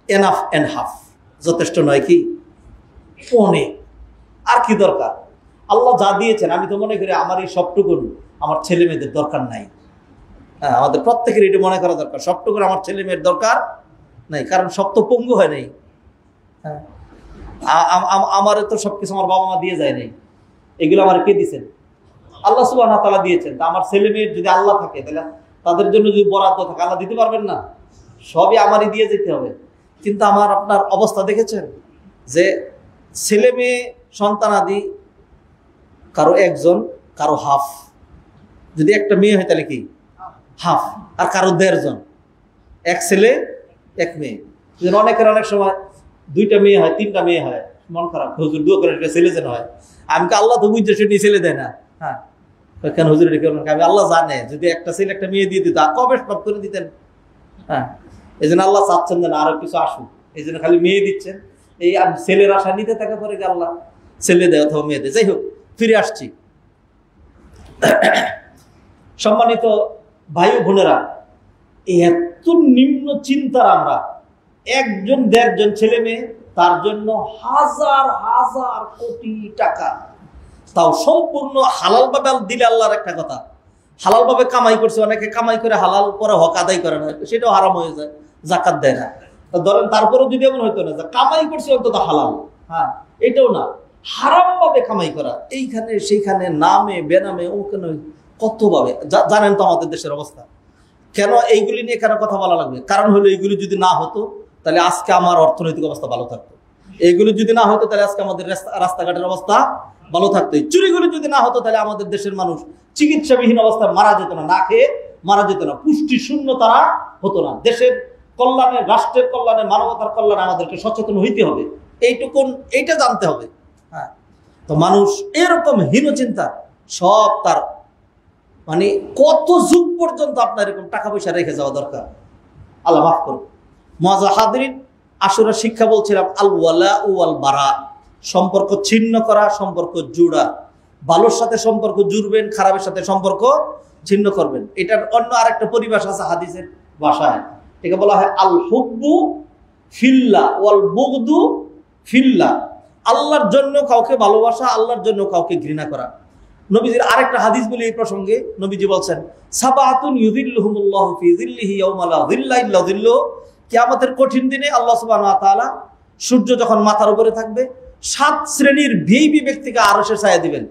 এনাফ এন্ড হাফ, যথেষ্ট নয় কি? অনেক, আর কি দরকার? আল্লাহ যা দিয়েছেন, আমি তো মনে করি আমার এই সবটুকুন আমার ছেলে মেয়েদের দরকার নাই। হ্যাঁ, আমাদের প্রত্যেকের এটা মনে করা দরকার, সবটুকুন আমার ছেলে মেয়ের দরকার নাই, কারণ সব তো পঙ্গু হয় নাই। হ্যাঁ, আমার তো সবকিছু আমার বাবা মা দিয়ে যায় নাই, এগুলো আমার কে দিয়েছেন? আল্লাহ সুবহানাহু ওয়া তাআলা দিয়েছেন। তা আমার ছেলে মেয়ের যদি আল্লাহ থাকে, তাহলে তাদের জন্য যদি বরাদ্দ থাকে, আল্লাহ দিতে পারবেন না? সবই আমারই দিয়ে যেতে হবে। কিন্তু আমার আপনার অবস্থা দেখেছেন যে ছেলে মেয়ে সন্তানাদি কারো একজন, কারো হাফ। যদি একটা মেয়ে হয় তাহলে কি হাফ, আর কারো 1.5 জন, এক ছেলে এক মেয়ে। অনেকের অনেক সময় 2টা মেয়ে হয়, 3টা মেয়ে হয়, মন খারাপ, হুজুর দোয়া করে ছেলে যেন হয়। আমি কি আল্লাহ তো বুঝছে সেটি ছেলে দেয় না? হ্যাঁ, কেন হুজুর রেখে? আমি আল্লাহ জানে যদি একটা ছেলে একটা মেয়ে দিয়ে দিত কবে সব করে দিতেন। হ্যাঁ, এই জন্য আল্লাহ চাচ্ছেন যেন আরো কিছু আসুক, এই জন্য খালি মেয়ে দিচ্ছেন। এই ছেলের আশা নিতে থাকে, পরে আল্লাহ ছেলে দেয় অথবা মেয়ে দেয়। যাই হোক, ফিরে আসছি। সম্মানিত ভাই ও বোনেরা, এত নিম্ন চিন্তার আমরা, 1জন 1.5 জন ছেলে মেয়ে, তার জন্য হাজার হাজার কোটি টাকা, তাও সম্পূর্ণ হালাল ভাবে দিলে আল্লাহর একটা কথা, হালাল ভাবে কামাই করছে। অনেকে কামাই করে হালাল পরে হক আদায় করে না, সেটাও হারাম হয়ে যায়, জাকাত দেয় না। ধরেন তারপরেও যদি এমন হইতো না যে কামাই করছে অন্তত হালাল, হ্যাঁ, এটাও না, হারাম ভাবে কামাই করা, এইখানে সেইখানে, নামে বেনামে, ওখানে কত ভাবে। জানেন তো আমাদের দেশের অবস্থা। কেন এইগুলি নিয়ে কেন কথা বলা লাগবে? কারণ হলো এইগুলি যদি না হতো তাহলে আজকে আমার অর্থনৈতিক অবস্থা ভালো থাকতো। এইগুলো যদি না হতো তাহলে আজকে আমাদের রাস্তাঘাটের অবস্থা ভালো থাকতো। এই চুরিগুলো যদি না হতো তাহলে আমাদের দেশের মানুষ চিকিৎসাবিহীন অবস্থায় মারা যেত না, না খেয়ে মারা যেত না, পুষ্টি শূন্য তারা হতো না। দেশের কল্যাণে, রাষ্ট্রের কল্যাণে, মানবতার কল্যাণে আমাদেরকে সচেতন হইতে হবে, এইটা জানতে হবে। হ্যাঁ, তো মানুষ এরকম হীন চিন্তা সব তার মানে কত যুগ পর্যন্ত আপনার এরকম টাকা পয়সা রেখে যাওয়া দরকার। আল্লাহ মাফ করুন। মুআজ্জাজ হাদিরিন, আশুরার শিক্ষা বলছিলাম আল ওয়ালা ওয়াল বারা, সম্পর্ক ছিন্ন করা, সম্পর্ক জোড়া। ভালোর সাথে সম্পর্ক জুড়বেন, খারাপের সাথে সম্পর্ক ছিন্ন করবেন। এটার অন্য আরেকটা পরিভাষা আছে হাদিসের ভাষায়, এটাকে বলা হয় আল হুব্বু ফিল্লাহ ওয়াল বুগদু ফিল্লাহ। আল্লাহর জন্য কাউকে ভালোবাসা, আল্লাহর জন্য কাউকে ঘৃণা করা। নবীজির আরেকটা হাদিস বলি এই প্রসঙ্গে, নবীজি বলছেন সাবাতুন ইউযিল্লুহুমুল্লাহু ফি যিল্লিহি ইয়াওমা লা যিল্লা ইল্লা যিল্লুহু। কিয়ামতের কঠিন দিনে আল্লাহ সুবহানাহু ওয়া তাআলা সূর্য যখন মাথার উপরে থাকবে, 7 শ্রেণীর ভিআইপি ব্যক্তিকে আরশের ছায়া দিবেন।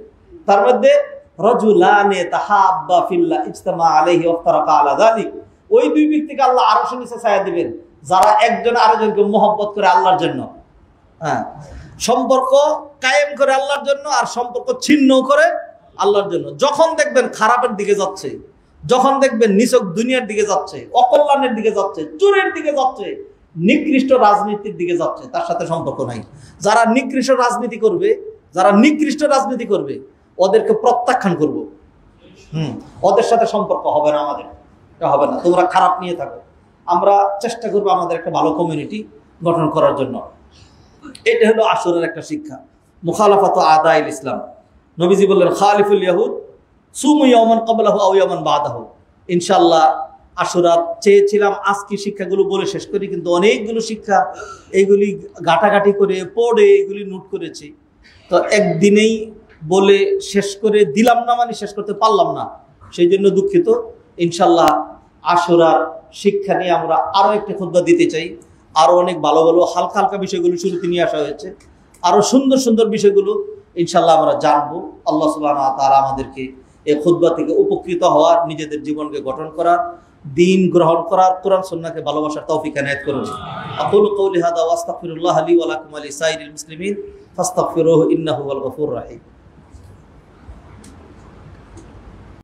তার মধ্যে রাজুলানে তাহাব্বা ফিল্লাহ ইজতামা আলাইহি ওয়া ইফতারাকা আলা যালিক। ওই 2 ব্যক্তিকে আল্লাহ আরশের নিচে ছায়া দিবেন যারা একজন আরেকজনকে মহব্বত করে আল্লাহর জন্য। হ্যাঁ, সম্পর্ক কায়েম করে আল্লাহর জন্য আর সম্পর্ক ছিন্ন করে আল্লাহর জন্য। যখন দেখবেন খারাপের দিকে যাচ্ছে, যখন দেখবেন নিছক দুনিয়ার দিকে যাচ্ছে, অকল্যাণের দিকে যাচ্ছে, চোরের দিকে যাচ্ছে, নিকৃষ্ট রাজনীতির দিকে যাচ্ছে, তার সাথে সম্পর্ক নাই। যারা নিকৃষ্ট রাজনীতি করবে ওদেরকে প্রত্যাখ্যান করব। ওদের সাথে সম্পর্ক হবে না, আমাদের হবে না। তোমরা খারাপ নিয়ে থাকো, আমরা চেষ্টা করবো আমাদের একটা ভালো কমিউনিটি গঠন করার জন্য। এটা হলো আশুরার একটা শিক্ষা, মুখালাফাত আদাইল ইসলাম। নবীজি বললেন খালিফুল ইয়াহুদ সুমু ইয়াওমান ক্বাবলাহু আও ইয়াওমান বাদাহু। ইনশাআল্লাহ আশুরা চেয়েছিলাম আজকে শিক্ষাগুলো বলে শেষ করি, কিন্তু অনেকগুলো শিক্ষা এইগুলি ঘাটাঘাটি করে পড়ে এগুলি নোট করেছি, তো একদিনেই বলে শেষ করে দিলাম না, মানে শেষ করতে পারলাম না, সেই জন্য দুঃখিত। ইনশাআল্লাহ আশুরার শিক্ষা নিয়ে আমরা আরো একটা খুতবা দিতে চাই। আরো অনেক ভালো ভালো হালকা হালকা বিষয়গুলো শুরুতে নিয়ে আসা হয়েছে, আরো সুন্দর সুন্দর বিষয়গুলো ইনশাআল্লাহ আমরা জানবো। আল্লাহ সুবহানাহু ওয়া তাআলা আমাদেরকে এই খুতবা থেকে উপকৃত হওয়ার, নিজেদের জীবনকে গঠন করার, দ্বীন গ্রহণ করার, কোরআন সুন্নাহকে ভালোবাসার তৌফিক এনায়েত করুন। আকুলু কওলি হাযা ওয়া আস্তাগফিরুল্লাহ লি ওয়া লাকুম ওয়া লিসাইরিল মুসলিমিন ফাস্তাগফিরুহু ইন্নাহু হুয়াল গফুরুর রহিম।